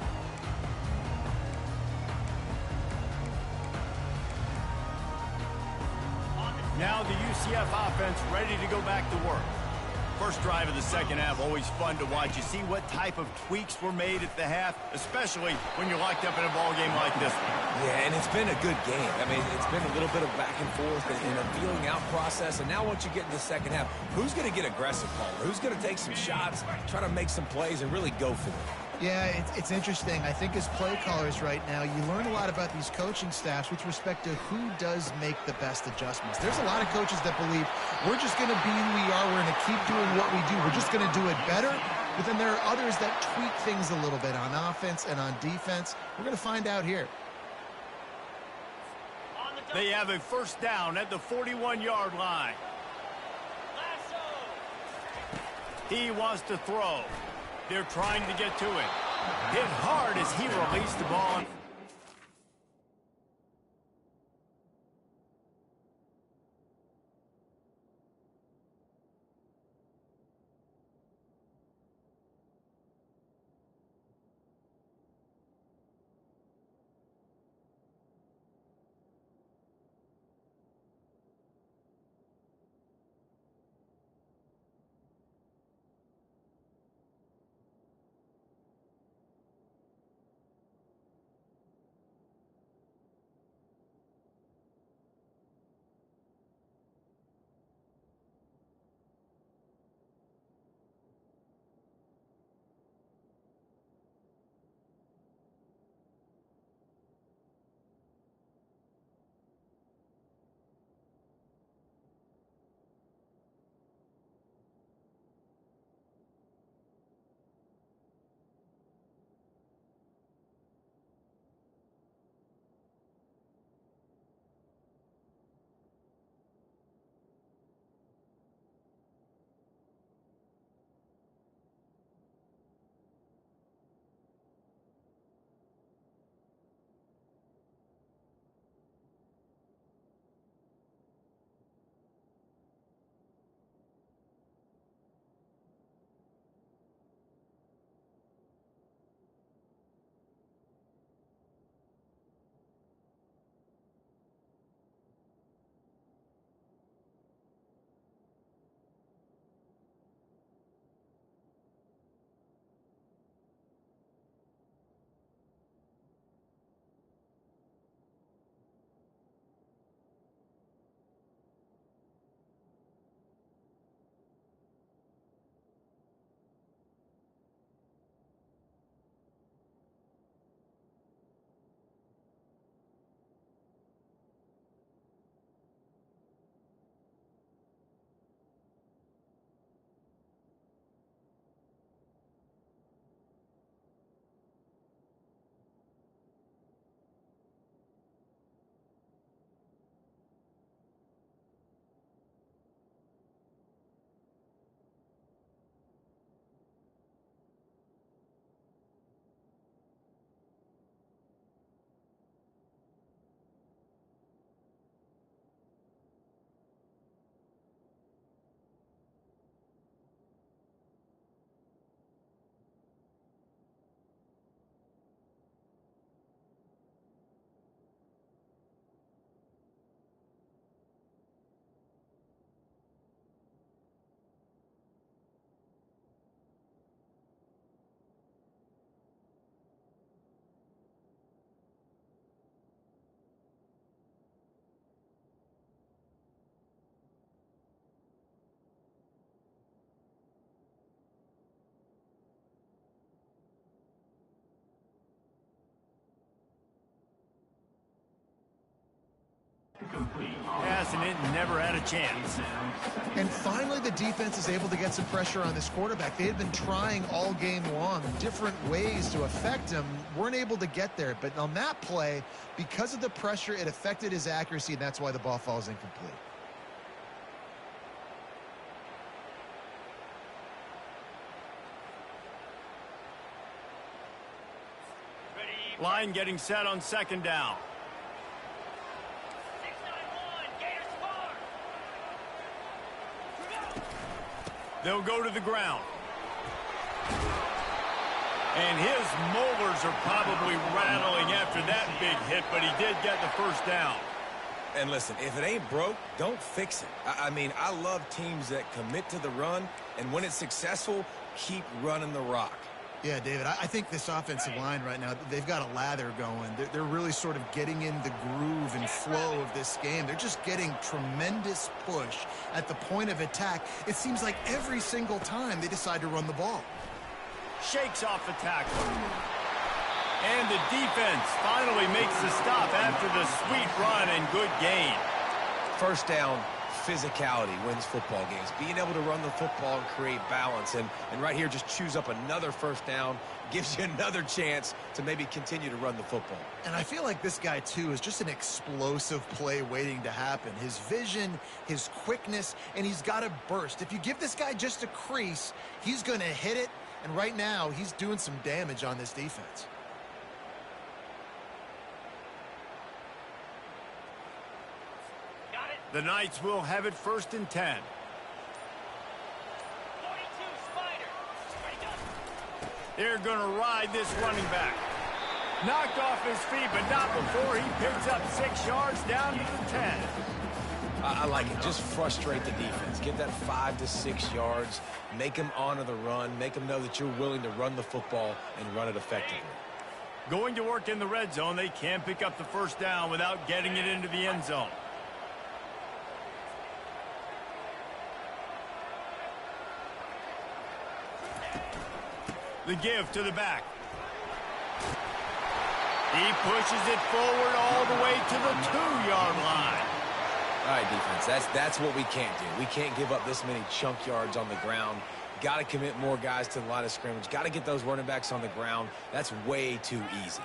Now the UCF offense ready to go back to work. First drive of the 2nd half, always fun to watch. You see what type of tweaks were made at the half, especially when you're locked up in a ball game like this one. Yeah, and it's been a good game. I mean, it's been a little bit of back and forth and a feeling out process. And now once you get in the 2nd half, who's going to get aggressive, Paul? Who's going to take some shots, try to make some plays, and really go for it? Yeah, it's interesting. I think as play callers right now, you learn a lot about these coaching staffs with respect to who does make the best adjustments. There's a lot of coaches that believe we're just going to be who we are. We're going to keep doing what we do. We're just going to do it better. But then there are others that tweak things a little bit on offense and on defense. We're going to find out here. They have a 1st down at the 41-yard line. He wants to throw. They're trying to get to it. Hit hard as he released the ball. chasing it and never had a chance. And finally, the defense is able to get some pressure on this quarterback. They had been trying all game long different ways to affect him. Weren't able to get there. But on that play, because of the pressure, it affected his accuracy, and that's why the ball falls incomplete. Line getting set on second down. They'll go to the ground. And his molars are probably rattling after that big hit, but he did get the first down. And listen, if it ain't broke, don't fix it. I mean, I love teams that commit to the run, and when it's successful, keep running the rock. Yeah, David, I think this offensive line right now, they've got a lather going. They're really sort of getting in the groove and flow of this game. They're just getting tremendous push at the point of attack. It seems like every single time they decide to run the ball. Shakes off the tackle. And the defense finally makes the stop after the sweet run and good gain. First down, physicality wins football games. Being able to run the football and create balance. And right here, just choose up another first down. Gives you another chance to maybe continue to run the football. And I feel like this guy, too, is just an explosive play waiting to happen. His vision, his quickness, and he's got a burst. If you give this guy just a crease, he's going to hit it. And right now, he's doing some damage on this defense. The Knights will have it 1st and 10. 42 Spider. They're going to ride this running back. Knocked off his feet, but not before he picks up 6 yards down to the 10. I like it. Just frustrate the defense. Get that 5 to 6 yards. Make them honor the run. Make them know that you're willing to run the football and run it effectively. Going to work in the red zone. They can't pick up the first down without getting it into the end zone. The give to the back. He pushes it forward all the way to the 2-yard line. All right, defense, that's what we can't do. We can't give up this many chunk yards on the ground. Got to commit more guys to the line of scrimmage. Got to get those running backs on the ground. That's way too easy.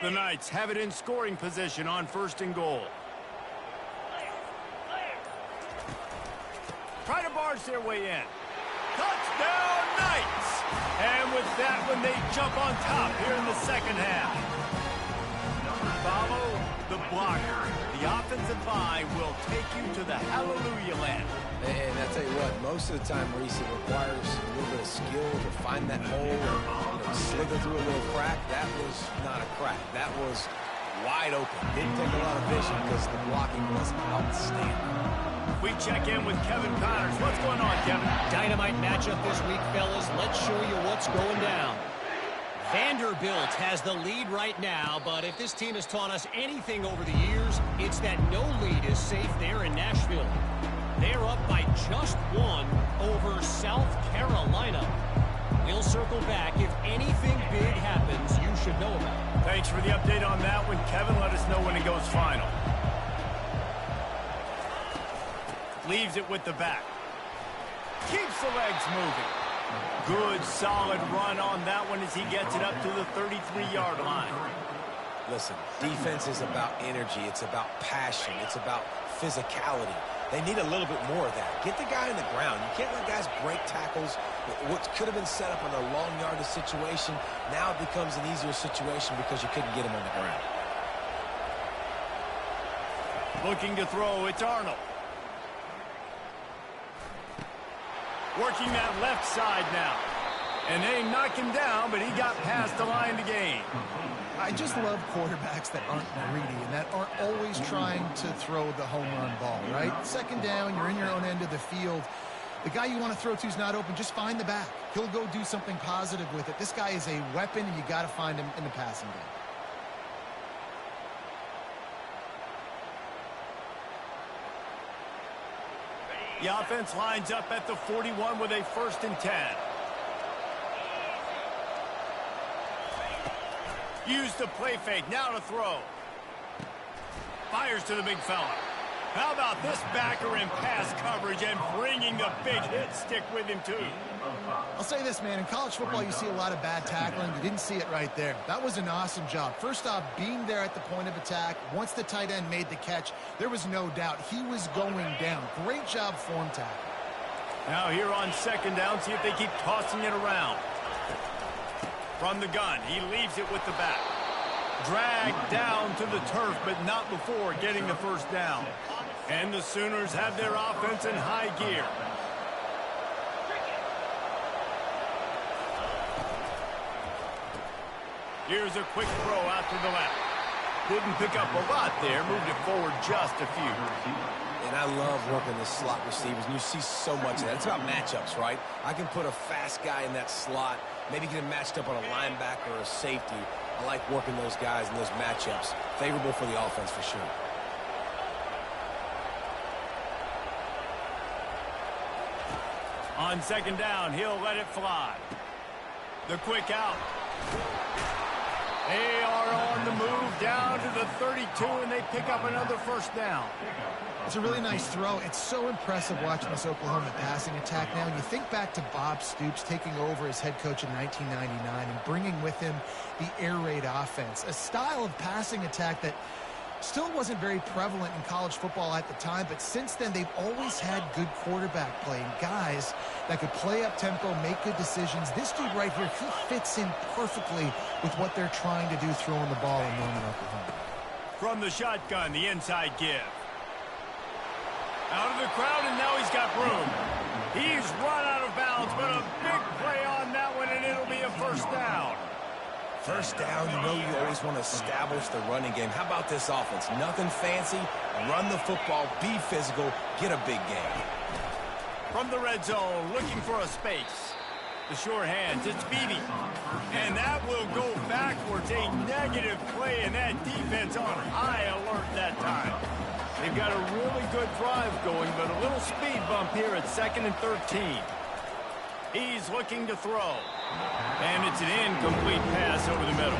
The Knights have it in scoring position on 1st and goal. Try to barge their way in. Touchdown, Knights! And with that one, they jump on top here in the second half. Follow the blocker. The offensive line will take you to the hallelujah land. And I tell you what, most of the time, Reese, it requires a little bit of skill to find that hole and slither through a little crack. That was not a crack. That was wide open. Didn't take a lot of vision because the blocking was outstanding. We check in with Kevin Connors. What's going on, Kevin? Dynamite matchup this week, fellas. Let's show you what's going down. Vanderbilt has the lead right now, but if this team has taught us anything over the years, it's that no lead is safe there in Nashville. They're up by just 1 over South Carolina. We'll circle back. If anything big happens, you should know about it. Thanks for the update on that one, Kevin. Let us know when it goes final. Leaves it with the back. Keeps the legs moving. Good, solid run on that one as he gets it up to the 33-yard line. Listen, defense is about energy. It's about passion. It's about physicality. They need a little bit more of that. Get the guy in the ground. You can't let guys break tackles. What could have been set up in a long yardage situation, now it becomes an easier situation because you couldn't get him on the ground. Looking to throw, it's Arnold. Working that left side now. And they knock him down, but he got past the line to gain. I just love quarterbacks that aren't greedy and that aren't always trying to throw the home run ball, right? Second down, you're in your own end of the field. The guy you want to throw to is not open. Just find the back. He'll go do something positive with it. This guy is a weapon, and you got to find him in the passing game. The offense lines up at the 41 with a 1st and 10. Use the play fake, now to throw. Fires to the big fella. How about this backer in pass coverage and bringing the big hit stick with him, too? I'll say this, man. In college football, you see a lot of bad tackling. You didn't see it right there. That was an awesome job. First off, being there at the point of attack. Once the tight end made the catch, there was no doubt he was going down. Great job form tackle. Now here on 2nd down, see if they keep tossing it around. From the gun, he leaves it with the back. Dragged down to the turf, but not before getting the 1st down. And the Sooners have their offense in high gear. Here's a quick throw out to the left. Didn't pick up a lot there, moved it forward just a few. And I love working the slot receivers, and you see so much of that. It's about matchups, right? I can put a fast guy in that slot, maybe get him matched up on a linebacker or a safety. I like working those guys in those matchups. Favorable for the offense for sure. On 2nd down, he'll let it fly. The quick out. They are on the move down to the 32, and they pick up another 1st down. It's a really nice throw. It's so impressive watching this Oklahoma passing attack now. And you think back to Bob Stoops taking over as head coach in 1999 and bringing with him the air raid offense, a style of passing attack that still wasn't very prevalent in college football at the time, but since then they've always had good quarterback play and guys that could play up tempo, make good decisions. This dude right here, he fits in perfectly with what they're trying to do throwing the ball in Norman, Oklahoma. From the shotgun, the inside give. Out of the crowd, and now he's got room. He's run out of bounds, but a big play on that one, and it'll be a 1st down. 1st down, you know you always want to establish the running game. How about this offense? Nothing fancy. Run the football, be physical, get a big gain. From the red zone, looking for a space. The sure hands, it's Beebe. And that will go backwards. A negative play, and that defense on high alert that time. They've got a really good drive going, but a little speed bump here at 2nd and 13. He's looking to throw. And it's an incomplete pass over the middle.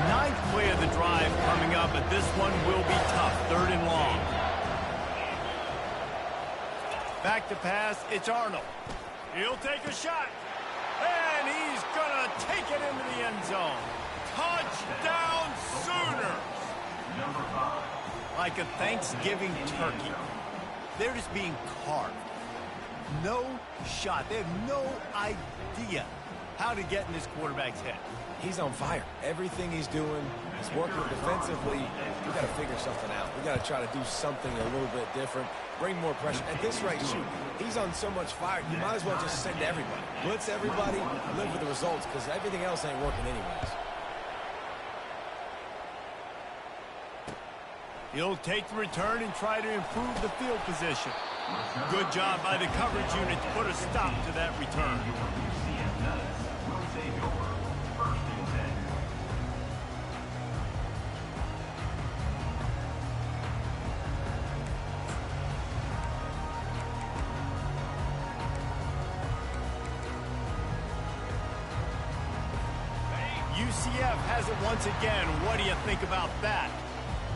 Ninth play of the drive coming up, but this one will be tough. 3rd and long. Back to pass, it's Arnold. He'll take a shot. And he's going to take it into the end zone. Touchdown Sooners! Like a Thanksgiving turkey. They're just being carved. No shot. They have no idea how to get in this quarterback's head. He's on fire. Everything he's doing is working defensively. We got to figure something out. We got to try to do something a little bit different. Bring more pressure. At this rate, shoot, he's on so much fire, you might as well just send everybody. Blitz everybody, live with the results, because everything else ain't working anyways. He'll take the return and try to improve the field position. Good job by the coverage unit to put a stop to that return. UCF has it once again. What do you think about that?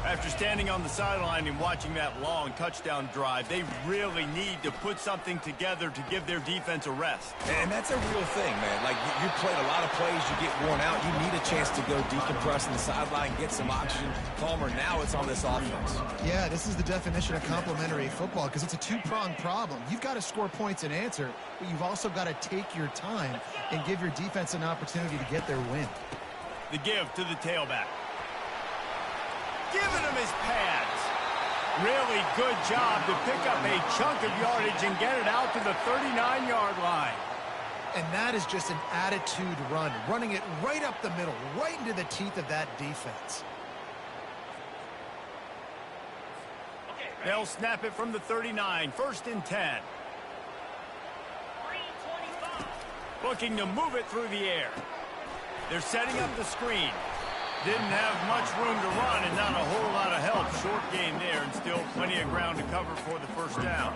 After standing on the sideline and watching that long touchdown drive, they really need to put something together to give their defense a rest. And that's a real thing, man. Like, you played a lot of plays, you get worn out. You need a chance to go decompress on the sideline, get some oxygen. Palmer, now it's on this offense. Yeah, this is the definition of complementary football because it's a two-pronged problem. You've got to score points and answer, but you've also got to take your time and give your defense an opportunity to get their win. The give to the tailback. Giving him his pads. Really good job to pick up a chunk of yardage and get it out to the 39-yard line. And that is just an attitude run, running it right up the middle, right into the teeth of that defense. They'll snap it from the 39, 1st and 10. Looking to move it through the air. They're setting up the screen. Didn't have much room to run and not a whole lot of help. Short game there and still plenty of ground to cover for the first down.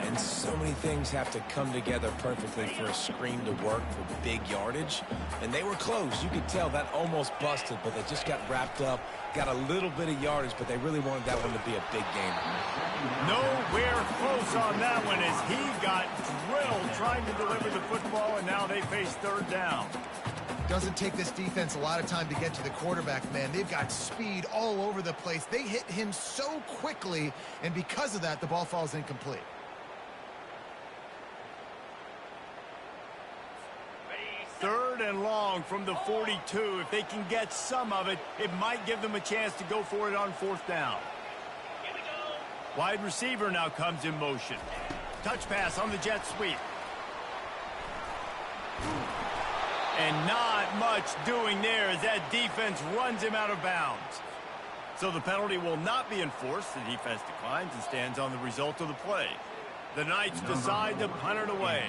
And so many things have to come together perfectly for a screen to work for big yardage. And they were close. You could tell that almost busted, but they just got wrapped up, got a little bit of yardage, but they really wanted that one to be a big game. Nowhere close on that one as he got drilled trying to deliver the football, and now they face third down. Doesn't take this defense a lot of time to get to the quarterback, man. They've got speed all over the place. They hit him so quickly, and because of that, the ball falls incomplete. Third and long from the 42. If they can get some of it, it might give them a chance to go for it on fourth down. Wide receiver now comes in motion. Touch pass on the jet sweep. And not much doing there as that defense runs him out of bounds. So the penalty will not be enforced. The defense declines and stands on the result of the play. The Knights decide to punt it away.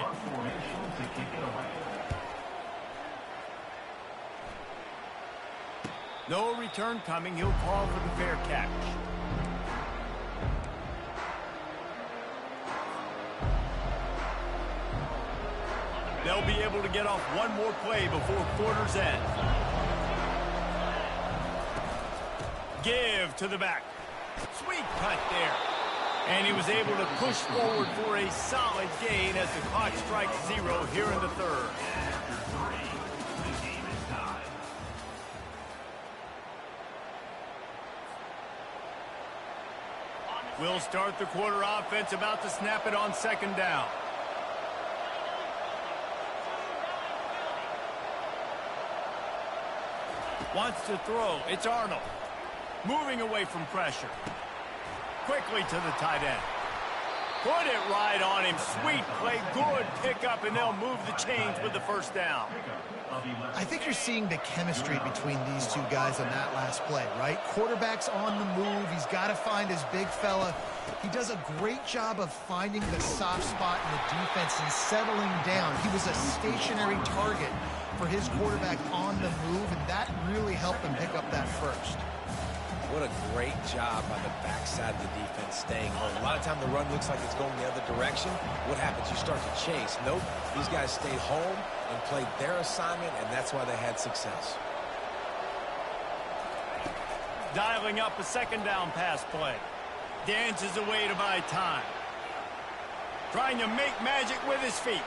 No return coming. He'll call for the fair catch. They'll be able to get off one more play before quarter's end. Give to the back. Sweet cut there. And he was able to push forward for a solid gain as the clock strikes 0 here in the third. We'll start the quarter offense, about to snap it on second down. Wants to throw. It's Arnold. Moving away from pressure. Quickly to the tight end. Put it right on him. Sweet play. Good pickup, and they'll move the chains with the first down. I think you're seeing the chemistry between these two guys on that last play, right? Quarterback's on the move. He's got to find his big fella. He does a great job of finding the soft spot in the defense and settling down. He was a stationary target for his quarterback on the move, and that really helped them pick up that first. What a great job by the backside of the defense staying home. A lot of time the run looks like it's going the other direction. What happens? You start to chase. Nope. These guys stayed home and played their assignment, and that's why they had success. Dialing up a second down pass play. Dances away to buy time. Trying to make magic with his feet.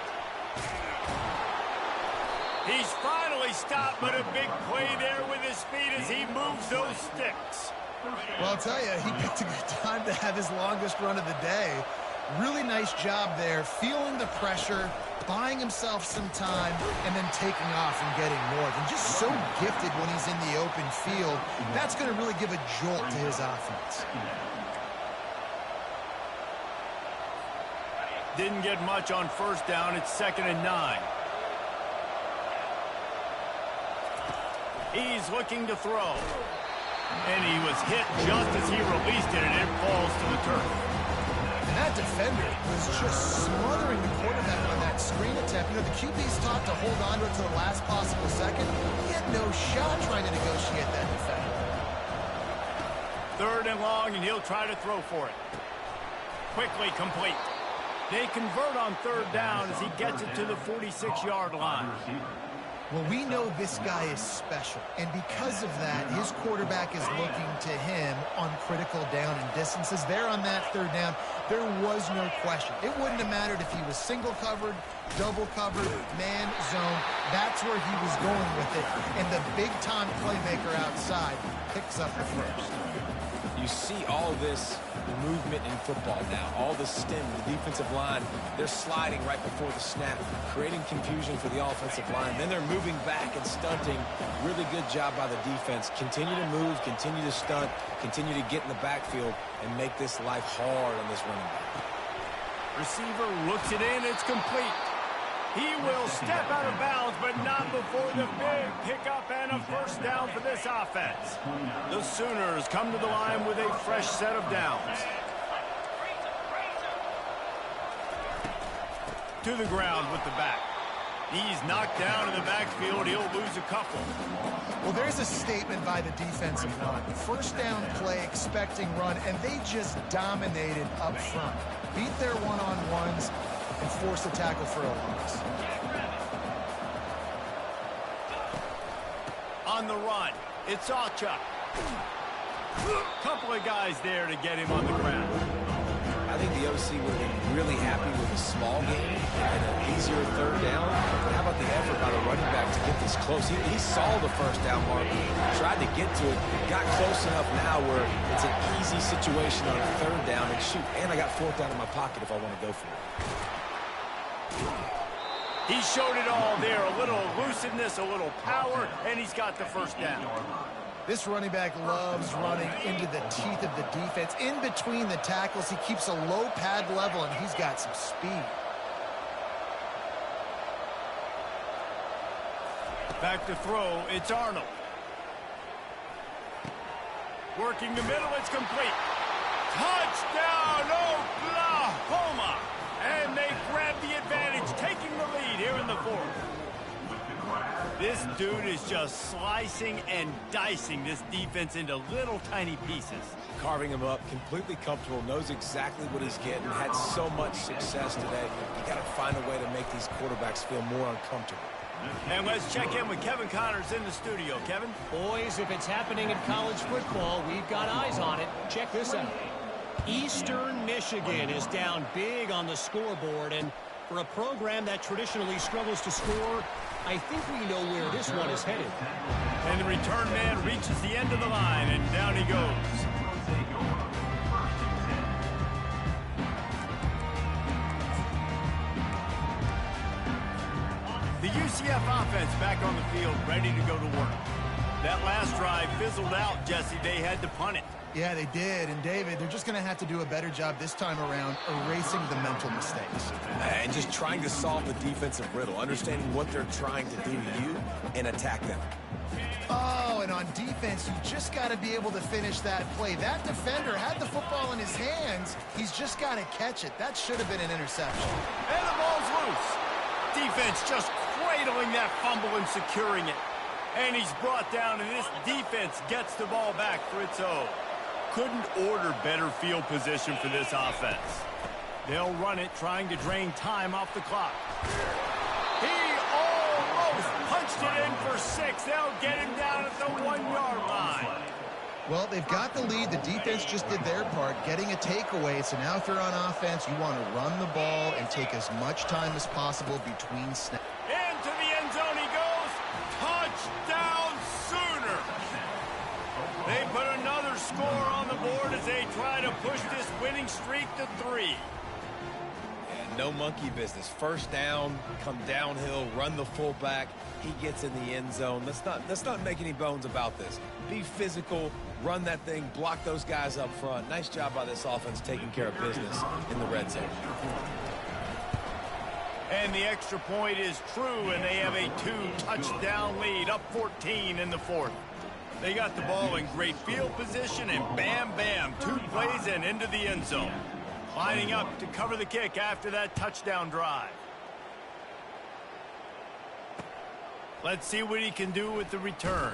He's finally stopped, but a big play there with his feet as he moves those sticks. Well, I'll tell you, he picked a good time to have his longest run of the day. Really nice job there, feeling the pressure, buying himself some time, and then taking off and getting north. And just so gifted when he's in the open field. That's going to really give a jolt to his offense. Didn't get much on first down. It's 2nd and 9. He's looking to throw. And he was hit just as he released it, and it falls to the turf. And that defender was just smothering the quarterback on that screen attempt. You know, the QB's taught to hold on to it to the last possible second. He had no shot trying to negotiate that defender. 3rd and long, and he'll try to throw for it. Quickly complete. They convert on 3rd down as he gets it to the 46-yard line. Well, we know this guy is special, and because of that, his quarterback is looking to him on critical down and distances. There on that 3rd down, there was no question. It wouldn't have mattered if he was single covered, double covered, man zone. That's where he was going with it, and the big-time playmaker outside picks up the first. You see all this movement in football now. All the stem, the defensive line, they're sliding right before the snap, creating confusion for the offensive line. Then they're moving back and stunting. Really good job by the defense. Continue to move, continue to stunt, continue to get in the backfield and make this life hard on this running back. Receiver looks it in. It's complete. He will step out of bounds, but not before the big pickup and a first down for this offense. The Sooners come to the line with a fresh set of downs. To the ground with the back. He's knocked down in the backfield. He'll lose a couple. Well, there Here's a statement by the defensive line. First down play, expecting run, and they just dominated up front. Beat their one-on-ones and forced a tackle for a loss. On the run, it's Acha. Couple of guys there to get him on the ground. I think the OC would have been really happy with a small game and an easier third down. But how about the effort by the running back to get this close? He saw the first down mark, tried to get to it, got close enough now where it's an easy situation on a third down. And shoot, and I got fourth down in my pocket if I want to go for it. He showed it all there. A little elusiveness, a little power, and he's got the first down. This running back loves running into the teeth of the defense. In between the tackles, he keeps a low pad level, and he's got some speed. Back to throw, it's Arnold. Working the middle, it's complete. Touchdown, Oklahoma! And they grab the advantage, taking the lead here in the fourth. This dude is just slicing and dicing this defense into little tiny pieces. Carving him up, completely comfortable, knows exactly what he's getting, had so much success today. You got to find a way to make these quarterbacks feel more uncomfortable. And let's check in with Kevin Connors in the studio. Kevin? Boys, if it's happening in college football, we've got eyes on it. Check this out. Eastern Michigan is down big on the scoreboard, and for a program that traditionally struggles to score, I think we know where this one is headed. And the return man reaches the end of the line, and down he goes. The UCF offense back on the field, ready to go to work. That last drive fizzled out, Jesse. They had to punt it. Yeah, they did. And, David, they're just going to have to do a better job this time around erasing the mental mistakes. And just trying to solve the defensive riddle, understanding what they're trying to do to you and attack them. Oh, and on defense, you just got to be able to finish that play. That defender had the football in his hands. He's just got to catch it. That should have been an interception. And the ball's loose. Defense just cradling that fumble and securing it. And he's brought down, and this defense gets the ball back for its own. Couldn't order better field position for this offense. They'll run it, trying to drain time off the clock. He almost punched it in for 6. They'll get him down at the 1-yard line. Well, they've got the lead. The defense just did their part, getting a takeaway. So now if you're on offense, you want to run the ball and take as much time as possible between snaps. Into the end zone he goes. Touchdown Sooner. They put another score on the board as they try to push this winning streak to 3. And no monkey business. First down, come downhill, run the fullback. He gets in the end zone. Let's not make any bones about this. Be physical, run that thing, block those guys up front. Nice job by this offense taking care of business in the red zone. And the extra point is true, and they have a 2-touchdown lead, up 14 in the fourth. They got the ball in great field position, and bam, bam, 2 plays and into the end zone. Lining up to cover the kick after that touchdown drive. Let's see what he can do with the return.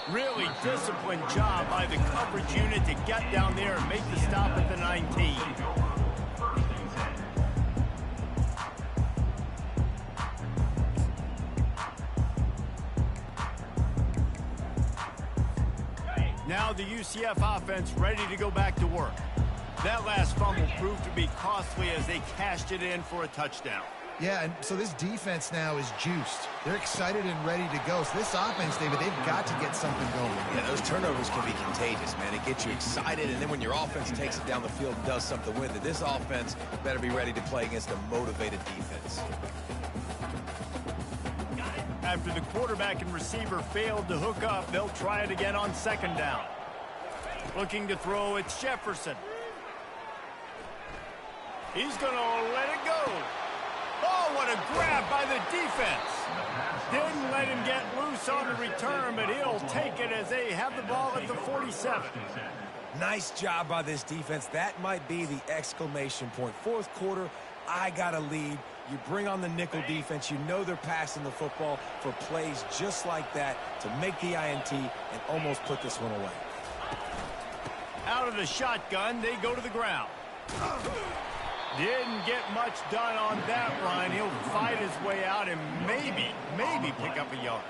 Really disciplined job by the coverage unit to get down there and make the stop at the 19. Now the UCF offense ready to go back to work. That last fumble proved to be costly as they cashed it in for a touchdown. Yeah, and so this defense now is juiced. They're excited and ready to go. So this offense, David, they've got to get something going. Yeah, those turnovers can be contagious, man. It gets you excited, and then when your offense takes it down the field and does something with it, this offense better be ready to play against a motivated defense. After the quarterback and receiver failed to hook up, they'll try it again on second down. Looking to throw, it's Jefferson. He's going to let it go. Oh, what a grab by the defense. Didn't let him get loose on the return, but he'll take it as they have the ball at the 47. Nice job by this defense. That might be the exclamation point. Fourth quarter, I got a lead. You bring on the nickel defense. You know they're passing the football for plays just like that to make the INT and almost put this one away. Out of the shotgun, they go to the ground. Didn't get much done on that run. He'll fight his way out and maybe pick up a yard.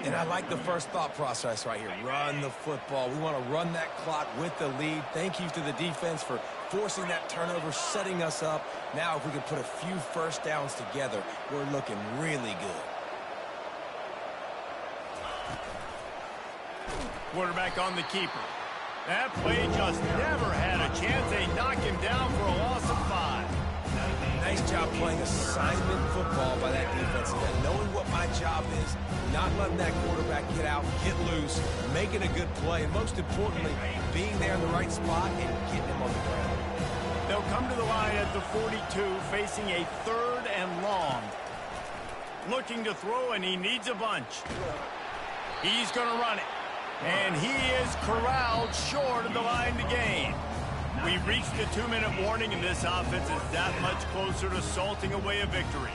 And I like the first thought process right here. Run the football. We want to run that clock with the lead. Thank you to the defense for forcing that turnover, setting us up. Now if we can put a few first downs together, we're looking really good. Quarterback on the keeper. That play just never had a chance. They knock him down for a loss of 5. Nice job playing assignment football by that defense. Again, knowing what my job is, not letting that quarterback get out, get loose, making a good play, and most importantly, being there in the right spot and getting him on the ground. They'll come to the line at the 42, facing a 3rd and long. Looking to throw, and he needs a bunch. He's going to run it. And he is corralled short of the line to gain. We reached the 2-minute warning, and this offense is that much closer to salting away a victory.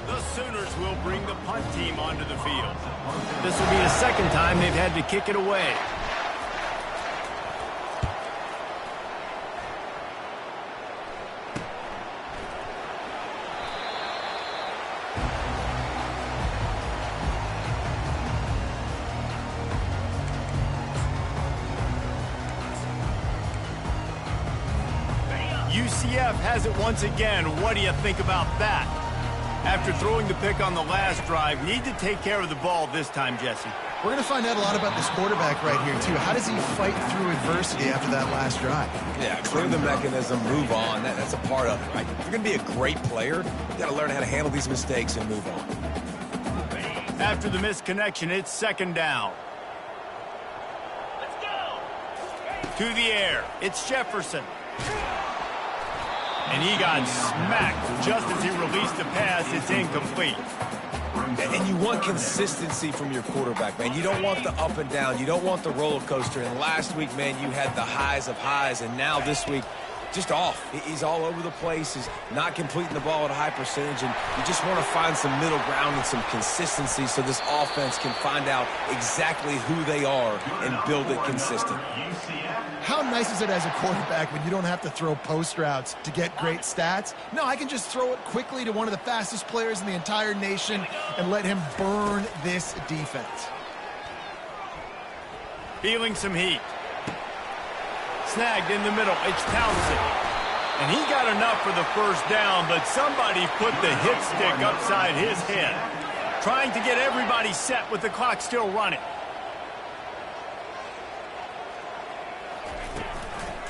The Sooners will bring the punt team onto the field. This will be the second time they've had to kick it away. UCF has it once again. What do you think about that? After throwing the pick on the last drive, need to take care of the ball this time, Jesse. We're going to find out a lot about this quarterback right here, too. How does he fight through adversity after that last drive? Yeah, clear the mechanism, move on. That's a part of it, right? If you're going to be a great player, you got to learn how to handle these mistakes and move on. After the missed connection, it's 2nd down. Let's go. To the air, it's Jefferson. And he got smacked just as he released the pass. It's incomplete. And you want consistency from your quarterback, man. You don't want the up and down. You don't want the roller coaster. And last week, man, you had the highs of highs. And now this week, just off. He's all over the place. He's not completing the ball at a high percentage. And you just want to find some middle ground and some consistency so this offense can find out exactly who they are and build it consistent. How nice is it as a quarterback when you don't have to throw post routes to get great stats? No, I can just throw it quickly to one of the fastest players in the entire nation and let him burn this defense. Feeling some heat. Snagged in the middle. It's Townsend. And he got enough for the first down, but somebody put the hit stick upside his head. Trying to get everybody set with the clock still running.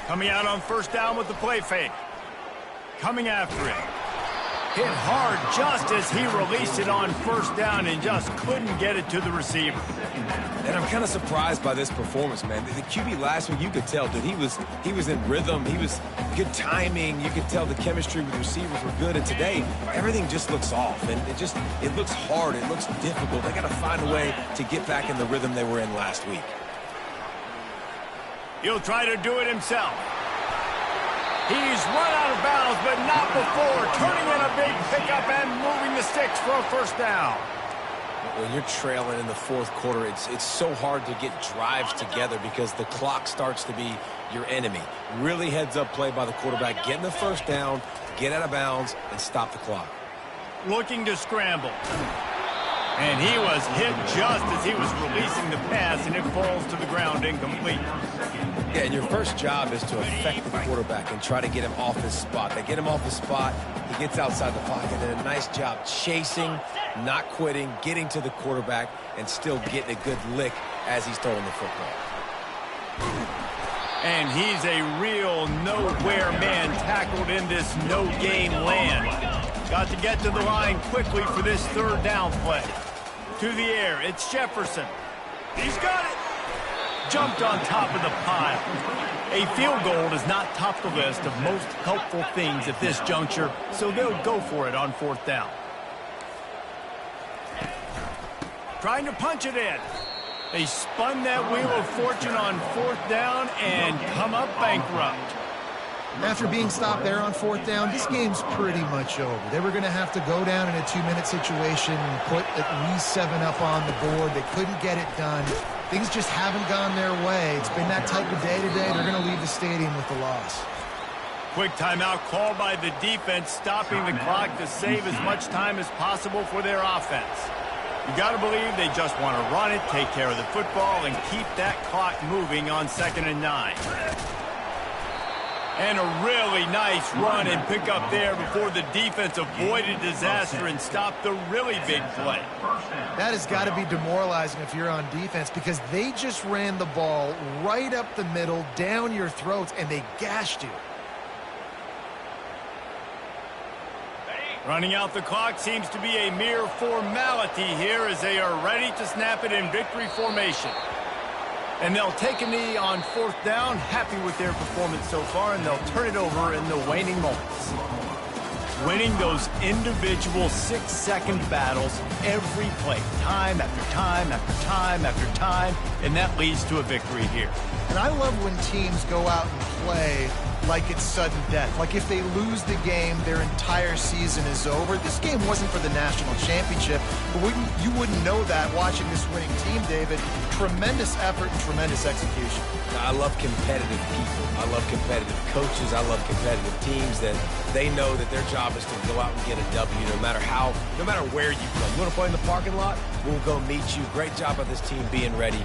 Coming out on 1st down with the play fake. Coming after it. Hit hard just as he released it on 1st down and just couldn't get it to the receiver. And I'm kind of surprised by this performance, man. The QB last week, you could tell, dude, he was in rhythm. He was good timing. You could tell the chemistry with receivers were good. And today, everything just looks off. And it looks hard. It looks difficult. They got to find a way to get back in the rhythm they were in last week. He'll try to do it himself. He's run out of bounds, but not before. Turning in a big pickup and moving the sticks for a 1st down. When you're trailing in the 4th quarter, it's so hard to get drives together because the clock starts to be your enemy. Really heads-up play by the quarterback. Get in the 1st down, get out of bounds, and stop the clock. Looking to scramble. And he was hit just as he was releasing the pass, and it falls to the ground incomplete. Yeah, and your first job is to affect the quarterback and try to get him off his spot. They get him off his spot, he gets outside the pocket, and a nice job chasing, not quitting, getting to the quarterback, and still getting a good lick as he's throwing the football. And he's a real nowhere man tackled in this no-game land. Got to get to the line quickly for this 3rd down play. To the air, it's Jefferson. He's got it. Jumped on top of the pile. A field goal does not top the list of most helpful things at this juncture, so they'll go for it on 4th down. Trying to punch it in. They spun that wheel of fortune on fourth down and come up bankrupt. After being stopped there on fourth down, this game's pretty much over. They were going to have to go down in a 2-minute situation and put at least 7 up on the board. They couldn't get it done. Things just haven't gone their way. It's been that type of day today. They're going to leave the stadium with the loss. Quick timeout called by the defense, stopping the clock to save as much time as possible for their offense. You got to believe they just want to run it, take care of the football, and keep that clock moving on 2nd and 9. And a really nice run and pick up there before the defense avoided disaster and stopped the really big play. That has got to be demoralizing if you're on defense, because they just ran the ball right up the middle, down your throats, and they gashed you. Running out the clock seems to be a mere formality here as they are ready to snap it in victory formation. And they'll take a knee on fourth down, happy with their performance so far, and they'll turn it over in the waning moments. Winning those individual 6-second battles every play, time after time after time after time, and that leads to a victory here. And I love when teams go out and play like it's sudden death. Like if they lose the game, their entire season is over. This game wasn't for the national championship, but you wouldn't know that watching this winning team, David. Tremendous effort and tremendous execution. I love competitive people. I love competitive coaches. I love competitive teams that they know that their job is to go out and get a W no matter where you play. You want to play in the parking lot? We'll go meet you. Great job by this team being ready.